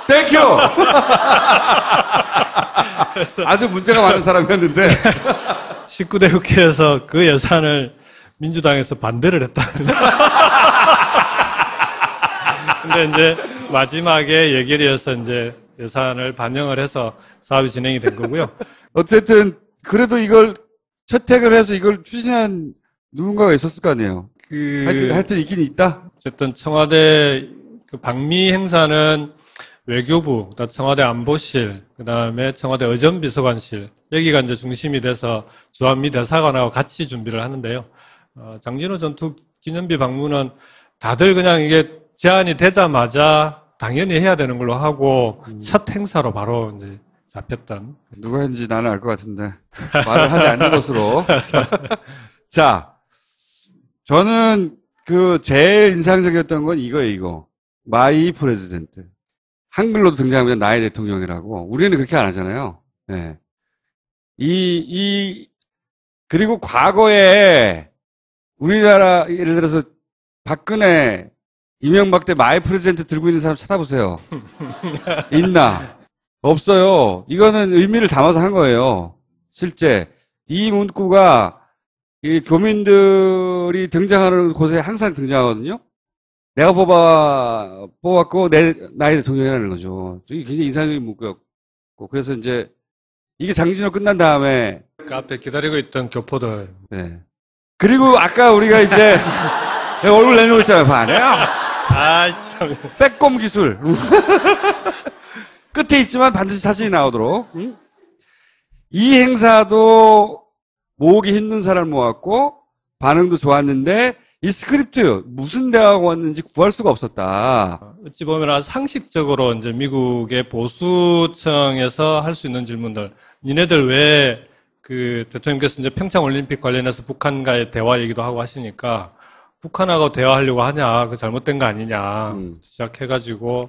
땡큐! 아주 문제가 많은 사람이었는데. 19대 국회에서 그 예산을 민주당에서 반대를 했다는. 근데 이제 마지막에 예결위에서 이제 예산을 반영을 해서 사업이 진행이 된 거고요. 어쨌든 그래도 이걸 채택을 해서 이걸 추진한 누군가가 있었을 거 아니에요. 하여튼 있긴 있다. 어쨌든 청와대 그 방미 행사는 외교부, 그다음 청와대 안보실, 그다음에 청와대 의전비서관실 여기가 이제 중심이 돼서 주한미 대사관하고 같이 준비를 하는데요. 장진호 전투 기념비 방문은 다들 그냥 이게 제안이 되자마자 당연히 해야 되는 걸로 하고 첫 행사로 바로 이제 잡혔던. 누가 했는지 나는 알 것 같은데 말을 하지 않는 것으로. 자, 저는 그 제일 인상적이었던 건 이거예요, 이거. 마이 프레지던트. 한글로도 등장하면 나의 대통령이라고. 우리는 그렇게 안 하잖아요. 네. 그리고 과거에 우리나라, 예를 들어서 박근혜, 이명박 때 마이 프레지던트 들고 있는 사람 찾아보세요. 있나? 없어요. 이거는 의미를 담아서 한 거예요. 실제. 이 문구가 이 교민들이 등장하는 곳에 항상 등장하거든요. 내가 뽑았고, 나의 대통령이라는 거죠. 이게 굉장히 인상적인 문구였고. 그래서 이제, 이게 장진호 끝난 다음에. 그 앞에 기다리고 있던 교포들. 네. 그리고 아까 우리가 이제, 내가 얼굴 내놓고 있잖아요. 봐요. 참. 빼꼼 기술. 끝에 있지만 반드시 사진이 나오도록. 이 행사도 모으기 힘든 사람을 모았고, 반응도 좋았는데, 이 스크립트, 무슨 대화가 왔는지 구할 수가 없었다. 어찌 보면 아주 상식적으로 이제 미국의 보수층에서 할 수 있는 질문들. 니네들 왜 그 대통령께서 이제 평창 올림픽 관련해서 북한과의 대화 얘기도 하고 하시니까 북한하고 대화하려고 하냐, 그 잘못된 거 아니냐. 시작해가지고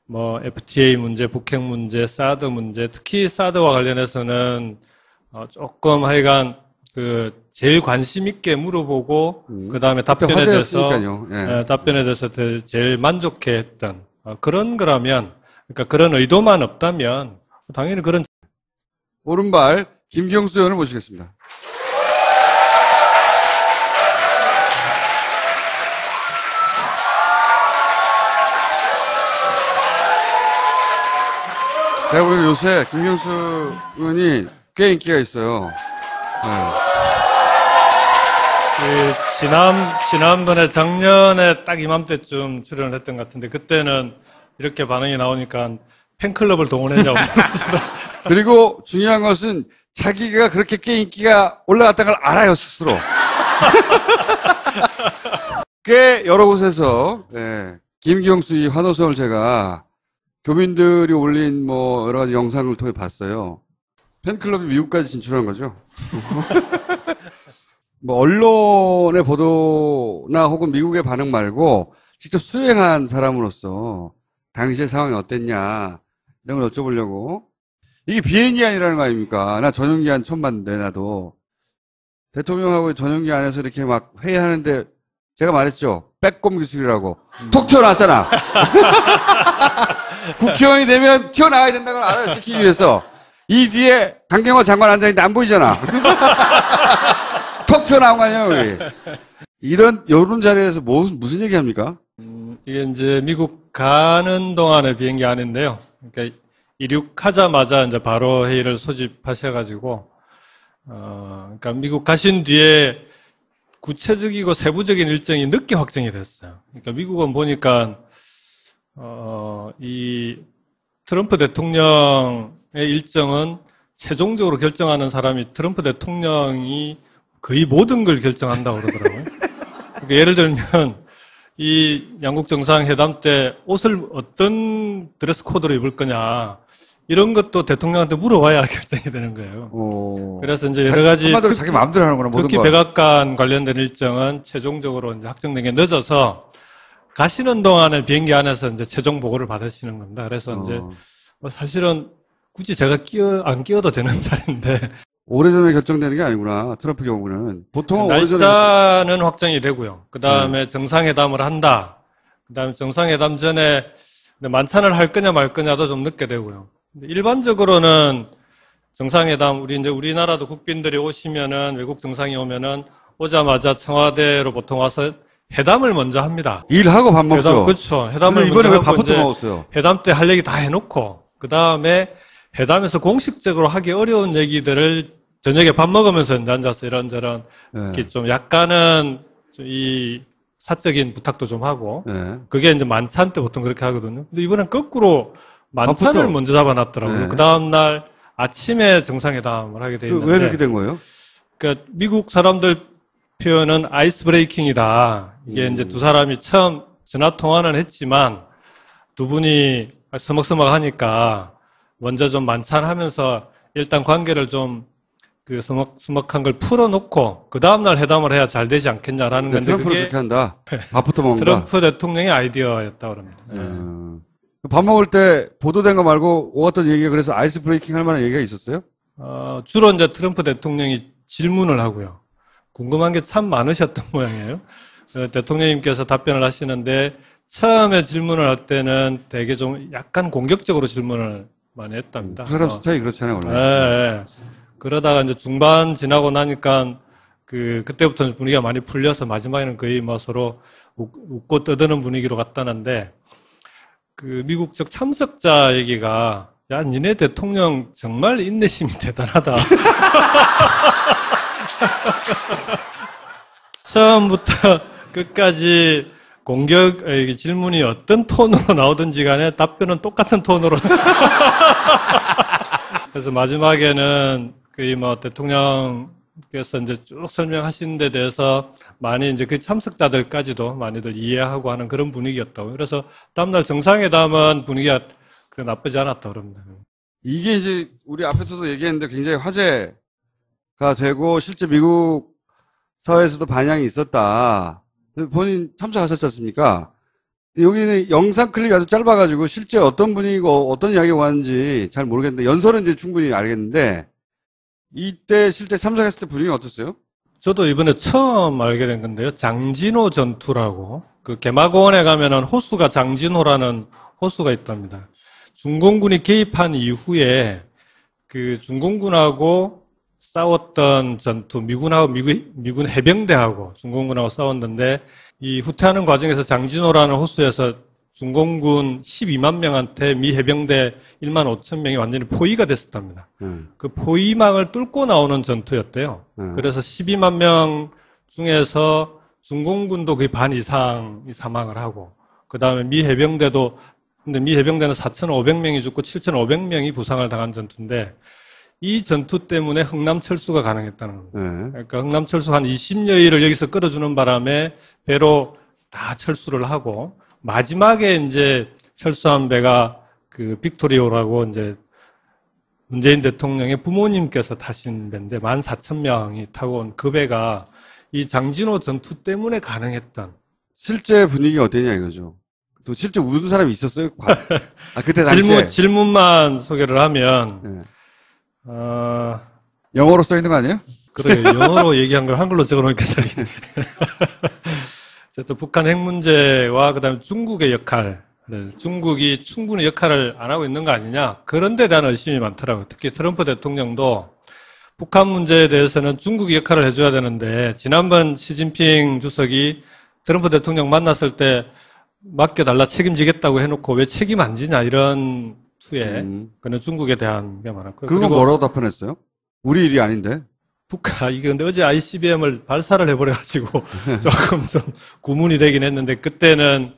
뭐 FTA 문제, 북핵 문제, 사드 문제, 특히 사드와 관련해서는 조금 하여간 그 제일 관심 있게 물어보고 그 다음에 답변에 대해서 답변에 대해서 제일 만족해했던 그런 거라면, 그러니까 그런 의도만 없다면 당연히 그런. 오른발 김경수 의원을 모시겠습니다. 제가 보기엔 요새 김경수 의원이 꽤 인기가 있어요. 지난번에 작년에 딱 이맘때쯤 출연을 했던 것 같은데 그때는 이렇게 반응이 나오니까 팬클럽을 동원했냐고. 그리고 중요한 것은 자기가 그렇게 꽤 인기가 올라갔다는 걸 알아요, 스스로. 꽤 여러 곳에서 김경수 이 환호성을 제가 교민들이 올린 뭐 여러 가지 영상을 통해 봤어요. 팬클럽이 미국까지 진출한 거죠. 뭐 언론의 보도나 혹은 미국의 반응 말고 직접 수행한 사람으로서 당시의 상황이 어땠냐 이런 걸 여쭤보려고. 이게 비행기안이라는 거 아닙니까? 나 전용기안 처음 봤는데 나도 대통령하고 전용기안에서 이렇게 막 회의하는데 제가 말했죠. 빼꼼 기술이라고. 톡 튀어나왔잖아. 국회의원이 되면 튀어나와야 된다는 걸 알아듣기 위해서 이 뒤에 강경화 장관 앉아있는데 안 보이잖아. 톡 튀어나온 거 아니야, 여기. 이런 자리에서 무슨 얘기 합니까? 이게 이제 미국 가는 동안의 비행기 안인데요. 그러니까 이륙하자마자 이제 바로 회의를 소집하셔가지고, 그러니까 미국 가신 뒤에 구체적이고 세부적인 일정이 늦게 확정이 됐어요. 그러니까 미국은 보니까, 이 트럼프 대통령의 일정은 최종적으로 결정하는 사람이 트럼프 대통령이 거의 모든 걸 결정한다고 그러더라고요. 그러니까 예를 들면 이 양국 정상회담 때 옷을 어떤 드레스 코드로 입을 거냐 이런 것도 대통령한테 물어봐야 결정이 되는 거예요. 그래서 이제 여러 가지 한마디로 자기 마음대로 하는 거나 모든 특히 거. 백악관 관련된 일정은 최종적으로 이제 확정된 게 늦어서 가시는 동안에 비행기 안에서 이제 최종 보고를 받으시는 겁니다. 그래서 이제 사실은 굳이 제가 안 끼어도 되는 자리인데. 오래전에 결정되는 게 아니구나. 트럼프 경우는. 보통은 날짜는 확정이 되고요. 그 다음에 정상회담을 한다. 그 다음에 정상회담 전에 만찬을 할 거냐 말 거냐도 좀 늦게 되고요. 일반적으로는 정상회담, 우리나라도 국빈들이 오시면은, 외국 정상이 오면은, 오자마자 청와대로 보통 와서 회담을 먼저 합니다. 일하고 밥 먹죠. 그렇죠. 회담을 이번에 왜 밥부터 먹었어요? 회담 때 할 얘기 다 해놓고, 그 다음에 회담에서 공식적으로 하기 어려운 얘기들을 저녁에 밥 먹으면서 앉아서 이런저런 네. 이렇게 좀 약간은 이 사적인 부탁도 좀 하고 네. 그게 이제 만찬 때 보통 그렇게 하거든요. 근데 이번엔 거꾸로 만찬을 밥부터. 먼저 잡아놨더라고요. 네. 그 다음날 아침에 정상회담을 하게 돼 있는데 왜 그렇게 된 거예요? 그러니까 미국 사람들 표현은 아이스 브레이킹이다. 이게 이제 두 사람이 처음 전화 통화는 했지만 두 분이 서먹서먹하니까 먼저 좀 만찬하면서 일단 관계를 좀 그 서먹서먹한 걸 풀어놓고 그 다음날 회담을 해야 잘 되지 않겠냐라는 건데 트럼프를 그게 그렇게 한다. 밥부터 먹는다. 트럼프 대통령의 아이디어였다고 합니다. 밥 먹을 때 보도된 거 말고 오갔던 얘기가 그래서 아이스 브레이킹 할 만한 얘기가 있었어요? 주로 이제 트럼프 대통령이 질문을 하고요. 궁금한 게 참 많으셨던 모양이에요. 대통령님께서 답변을 하시는데 처음에 질문을 할 때는 되게 좀 약간 공격적으로 질문을 많이 했답니다. 그 사람 스타일이 그렇잖아요, 원래. 네. 그러다가 이제 중반 지나고 나니까 그때부터는 분위기가 많이 풀려서 마지막에는 거의 뭐 서로 웃고 떠드는 분위기로 갔다는데 그 미국 적 참석자 얘기가 야, 니네 대통령 정말 인내심이 대단하다. 처음부터 끝까지 질문이 어떤 톤으로 나오든지 간에 답변은 똑같은 톤으로. 그래서 마지막에는 거의 뭐 대통령께서 이제 쭉 설명하신 데 대해서 많이 이제 그 참석자들까지도 많이들 이해하고 하는 그런 분위기였다고. 그래서 다음날 정상회담은 분위기가 나쁘지 않았다고 그럽니다. 이게 이제 우리 앞에서도 얘기했는데 굉장히 화제가 되고 실제 미국 사회에서도 반향이 있었다. 본인 참석하셨지 않습니까? 여기는 영상 클립이 아주 짧아가지고 실제 어떤 분위기고 어떤 이야기가 왔는지 잘 모르겠는데 연설은 이제 충분히 알겠는데 이때 실제 참석했을 때 분위기가 어땠어요? 저도 이번에 처음 알게 된 건데요. 장진호 전투라고 그 개마공원에 가면은 호수가 장진호라는 호수가 있답니다. 중공군이 개입한 이후에 그 중공군하고 싸웠던 전투, 미군 해병대하고 중공군하고 싸웠는데 이 후퇴하는 과정에서 장진호라는 호수에서 중공군 12만 명한테 미 해병대 1만 5천 명이 완전히 포위가 됐었답니다. 그 포위망을 뚫고 나오는 전투였대요. 그래서 12만 명 중에서 중공군도 거의 반 이상이 사망을 하고 그 다음에 근데 미 해병대는 4,500명이 죽고 7,500명이 부상을 당한 전투인데 이 전투 때문에 흥남철수가 가능했다는 겁니다. 그러니까 흥남철수 한 20여일을 여기서 끌어주는 바람에 배로 다 철수를 하고 마지막에 이제 철수한 배가 그 빅토리오라고 이제 문재인 대통령의 부모님께서 타신 배인데 14,000명이 타고 온 그 배가 이 장진호 전투 때문에 가능했던. 실제 분위기가 어땠냐 이거죠. 또 실제 우는 사람이 있었어요? 그때 당시에 질문만 소개를 하면 영어로 써 있는 거 아니에요? 그래요. 영어로 얘기한 걸 한글로 적어놓으니까 잘. 어쨌든 북한 핵 문제와 그다음에 중국의 역할, 중국이 충분히 역할을 안 하고 있는 거 아니냐 그런 데 대한 의심이 많더라고요. 특히 트럼프 대통령도 북한 문제에 대해서는 중국이 역할을 해줘야 되는데 지난번 시진핑 주석이 트럼프 대통령 만났을 때 맡겨달라 책임지겠다고 해놓고 왜 책임 안 지냐 이런 투에 그는 중국에 대한 게 많았고요. 그건 뭐라고 답변했어요? 우리 일이 아닌데. 이게 근데 어제 ICBM을 발사를 해버려가지고 조금 좀 구문이 되긴 했는데 그때는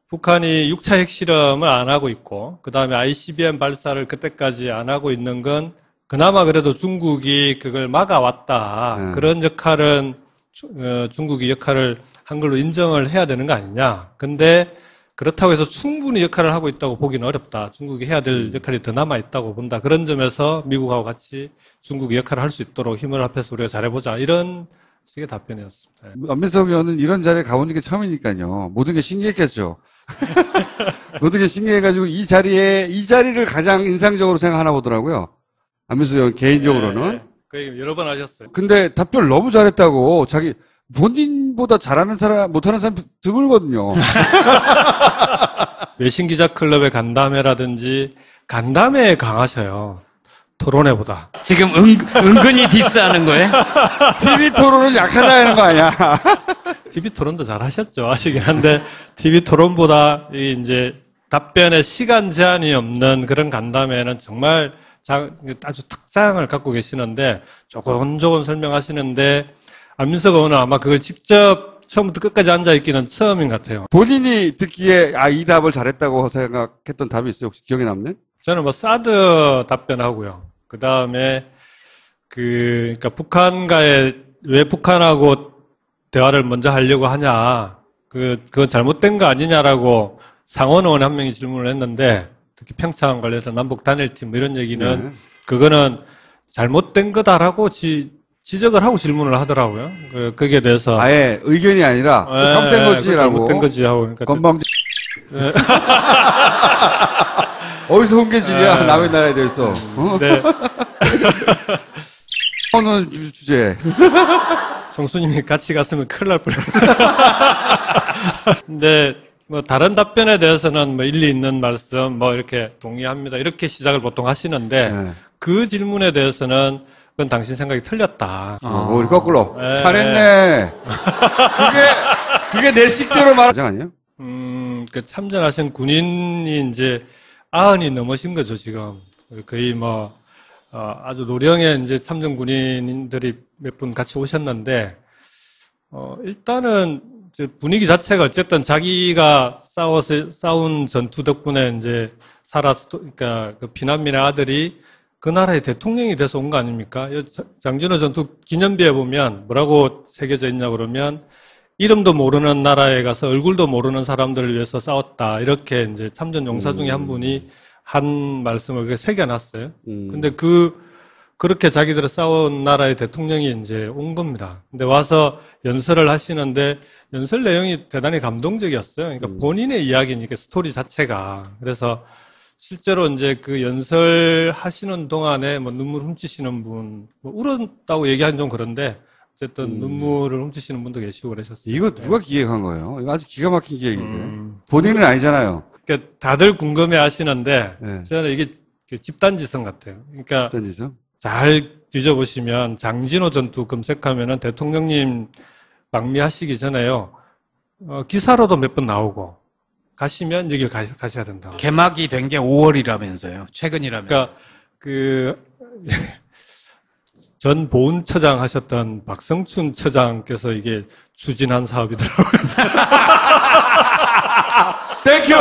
북한이 6차 핵실험을 안 하고 있고 그 다음에 ICBM 발사를 그때까지 안 하고 있는 건 그나마 그래도 중국이 그걸 막아왔다. 그런 역할은 중국이 역할을 한글로 인정을 해야 되는 거 아니냐. 근데 그렇다고 해서 충분히 역할을 하고 있다고 보기는 어렵다. 중국이 해야 될 역할이 더 남아있다고 본다. 그런 점에서 미국하고 같이 중국이 역할을 할 수 있도록 힘을 합해서 우리가 잘해보자. 이런 식의 답변이었습니다. 안민석 의원은 이런 자리에 가보는 게 처음이니까요. 모든 게 신기했겠죠. 모든 게 신기해가지고 이 자리를 가장 인상적으로 생각하나 보더라고요. 안민석 의원 개인적으로는. 네. 그 얘기 여러 번 하셨어요. 근데 답변을 너무 잘했다고 자기 본인보다 잘하는 사람, 못하는 사람 드물거든요. 외신기자클럽의 간담회라든지 간담회에 강하셔요. 토론회보다. 지금 은근히 디스하는 거예요? TV 토론은 약하다는 거 아니야? TV 토론도 잘 하셨죠. 하시긴 한데 TV 토론보다 이제 답변에 시간 제한이 없는 그런 간담회는 정말 아주 특장을 갖고 계시는데 조곤조곤 설명하시는데 안민석 의원은 아마 그걸 직접 처음부터 끝까지 앉아있기는 처음인 것 같아요. 본인이 듣기에 이 답을 잘했다고 생각했던 답이 있어요? 혹시 기억에 남는? 저는 뭐 사드 답변하고요. 그 다음에 그러니까 왜 북한하고 대화를 먼저 하려고 하냐. 그건 잘못된 거 아니냐라고 상원 의원 한 명이 질문을 했는데, 특히 평창 관련해서 남북 단일팀 뭐 이런 얘기는, 그거는 잘못된 거다라고 지적을 하고 질문을 하더라고요. 거기에 대해서. 아예 의견이 아니라, 잘못된 거지라고. 잘못된 거지 하고. 그러니까 건방, 어디서 홍계질이야? 남의 나라에 대해서. 네. 오늘 주제. 정수님이 같이 갔으면 큰일 날 뻔했어요. 근데, 뭐, 다른 답변에 대해서는 뭐, 일리 있는 말씀, 뭐, 이렇게 동의합니다. 이렇게 시작을 보통 하시는데, 네. 그 질문에 대해서는, 그건 당신 생각이 틀렸다. 우리 거꾸로. 잘했네. 그게 내 식대로 말하는 아니에요? 그 참전하신 군인이 이제 90이 넘으신 거죠, 지금. 거의 뭐, 아주 노령의 이제 참전 군인들이 몇 분 같이 오셨는데, 일단은 분위기 자체가 어쨌든 자기가 싸운 전투 덕분에 이제 그러니까 그 피난민의 아들이 그 나라의 대통령이 돼서 온 거 아닙니까? 장진호 전투 기념비에 보면 뭐라고 새겨져 있냐 그러면 이름도 모르는 나라에 가서 얼굴도 모르는 사람들을 위해서 싸웠다. 이렇게 이제 참전 용사 중에 한 분이 한 말씀을 새겨놨어요. 근데 그렇게 자기들을 싸운 나라의 대통령이 이제 온 겁니다. 근데 와서 연설을 하시는데 연설 내용이 대단히 감동적이었어요. 그러니까 본인의 이야기니까 스토리 자체가. 그래서 실제로 이제 그 연설 하시는 동안에 뭐 눈물 훔치시는 분, 뭐 울었다고 얘기하긴 좀 그런데 어쨌든 눈물을 훔치시는 분도 계시고 그러셨어요. 이거 누가 기획한 거예요? 이거 아주 기가 막힌 기획인데. 본인은 아니잖아요. 그러니까 다들 궁금해 하시는데 네. 저는 이게 집단지성 같아요. 그러니까 어떤 짓이죠? 잘 뒤져보시면 장진호 전투 검색하면은 대통령님 방미하시기 전에요. 기사로도 몇 번 나오고 가시면 여길 가셔야 된다. 개막이 된 게 5월이라면서요. 최근이라면. 그러니까 전 보훈처장 하셨던 박성춘 처장께서 이게 추진한 사업이더라고요. 땡큐!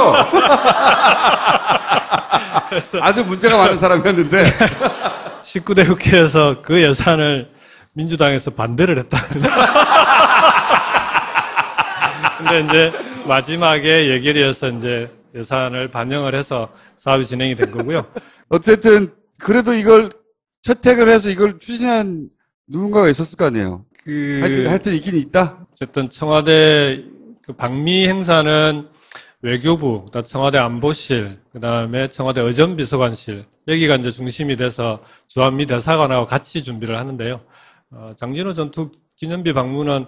아주 문제가 많은 사람이었는데. 19대 국회에서 그 예산을 민주당에서 반대를 했답니다. 근데 이제 마지막에 예결위에서 이제 예산을 반영을 해서 사업이 진행이 된 거고요. 어쨌든, 그래도 이걸 채택을 해서 이걸 추진한 누군가가 있었을 거 아니에요. 하여튼 있긴 있다? 어쨌든 청와대 그 방미 행사는 외교부, 청와대 안보실, 그 다음에 청와대 의전비서관실, 여기가 이제 중심이 돼서 주한미 대사관하고 같이 준비를 하는데요. 장진호 전투 기념비 방문은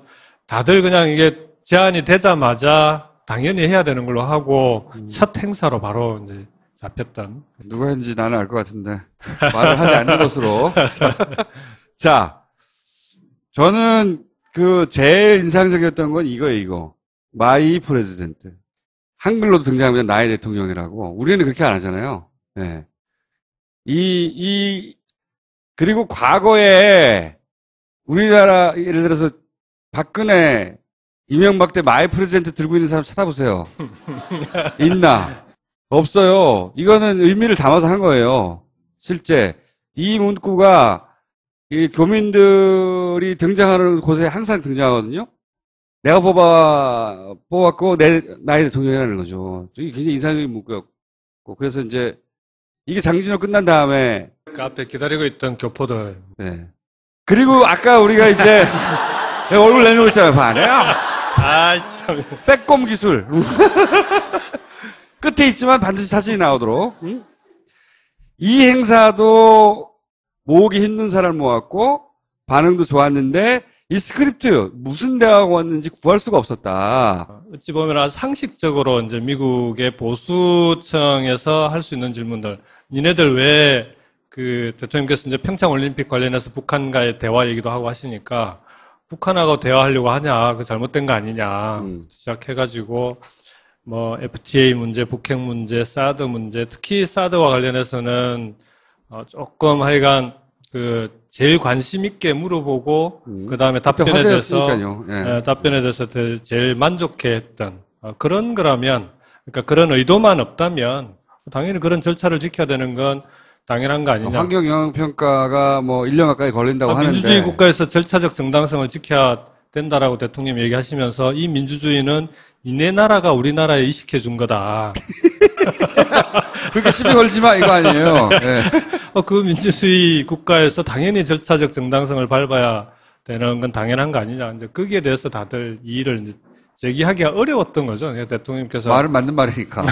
다들 그냥 이게 제안이 되자마자 당연히 해야 되는 걸로 하고 첫 행사로 바로 이제 잡혔던. 누가 했는지 나는 알 것 같은데. 말을 하지 않는 것으로. 자, 저는 제일 인상적이었던 건 이거예요, 이거. 마이 프레지던트. 한글로도 등장합니다. 나의 대통령이라고. 우리는 그렇게 안 하잖아요. 네. 그리고 과거에 우리나라, 예를 들어서 박근혜, 이명박 때 마이 프레지던트 들고 있는 사람 찾아보세요. 있나? 없어요. 이거는 의미를 담아서 한 거예요. 실제. 이 문구가 이 교민들이 등장하는 곳에 항상 등장하거든요. 내가 뽑았고, 나의 대통령이라는 거죠. 이게 굉장히 인상적인 문구였고. 그래서 이제, 이게 장진호 끝난 다음에. 그 앞에 기다리고 있던 교포들. 네. 그리고 아까 우리가 이제, 내가 얼굴 내밀고 있잖아요. 봐요. 참. 빼꼼 기술. 끝에 있지만 반드시 사진이 나오도록. 이 행사도 모으기 힘든 사람을 모았고, 반응도 좋았는데, 이 스크립트, 무슨 대화가 왔는지 구할 수가 없었다. 어찌 보면 아주 상식적으로 이제 미국의 보수층에서 할 수 있는 질문들. 니네들 왜 대통령께서 이제 평창 올림픽 관련해서 북한과의 대화 얘기도 하고 하시니까 북한하고 대화하려고 하냐, 그 잘못된 거 아니냐, 시작해가지고 뭐 FTA 문제, 북핵 문제, 사드 문제, 특히 사드와 관련해서는 조금 하여간 제일 관심 있게 물어보고 그다음에 답변에 대해서 예. 답변에 대해서 제일 만족해했던 그런 거라면, 그러니까 그런 의도만 없다면 당연히 그런 절차를 지켜야 되는 건 당연한 거 아니냐. 환경 영향 평가가 뭐 1년 가까이 걸린다고 하는데 민주주의 국가에서 절차적 정당성을 지켜야 된다라고 대통령이 얘기하시면서 이 민주주의는 이네 나라가 우리나라에 이식해 준 거다. 그렇게 시비 걸지 마 이거 아니에요. 예. 그 민주주의 국가에서 당연히 절차적 정당성을 밟아야 되는 건 당연한 거 아니냐. 이제 거기에 대해서 다들 이의를 이제 제기하기가 어려웠던 거죠. 대통령께서 말은 맞는 말이니까.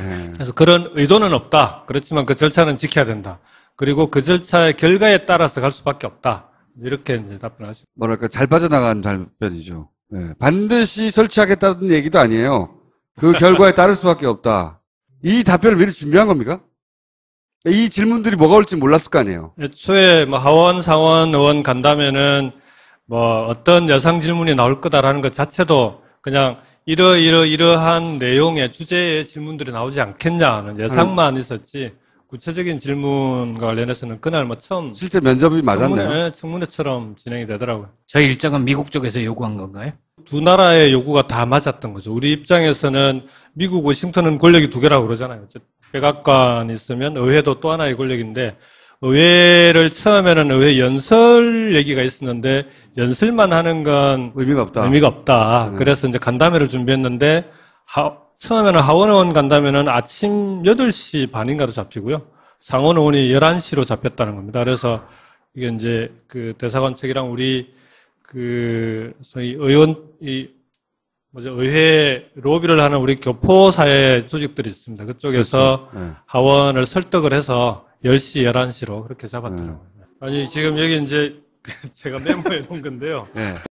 예. 그래서 그런 의도는 없다. 그렇지만 그 절차는 지켜야 된다. 그리고 그 절차의 결과에 따라서 갈 수밖에 없다. 이렇게 이제 답변하시죠. 뭐랄까 잘 빠져나간 답변이죠. 예. 반드시 설치하겠다는 얘기도 아니에요. 그 결과에 따를 수밖에 없다. 이 답변을 미리 준비한 겁니까? 이 질문들이 뭐가 올지 몰랐을 거 아니에요. 애초에 뭐 하원, 상원, 의원 간다면은 뭐 어떤 여상 질문이 나올 거다라는 것 자체도 그냥 이러한 내용의 주제의 질문들이 나오지 않겠냐는 예상만 있었지, 구체적인 질문과 관련해서는 그날 뭐 처음 실제 면접이 맞았네요. 청문회처럼 진행이 되더라고요. 저희 일정은 미국 쪽에서 요구한 건가요? 두 나라의 요구가 다 맞았던 거죠. 우리 입장에서는 미국 워싱턴은 권력이 두 개라고 그러잖아요. 백악관이 있으면 의회도 또 하나의 권력인데, 의회를 처음에는 의회 연설 얘기가 있었는데 연설만 하는 건 의미가 없다. 그래서 이제 간담회를 준비했는데 처음에는 하원의원 간담회는 아침 8시 반인가도 잡히고요. 상원의원이 11시로 잡혔다는 겁니다. 그래서 이게 이제 그 대사관 측이랑 우리 소위 의회 로비를 하는 우리 교포사회 조직들이 있습니다. 그쪽에서 그렇죠. 네. 하원을 설득을 해서 10시, 11시로 그렇게 잡았더라고요. 아니, 지금 여기 이제 제가 메모해 놓은 건데요. 네.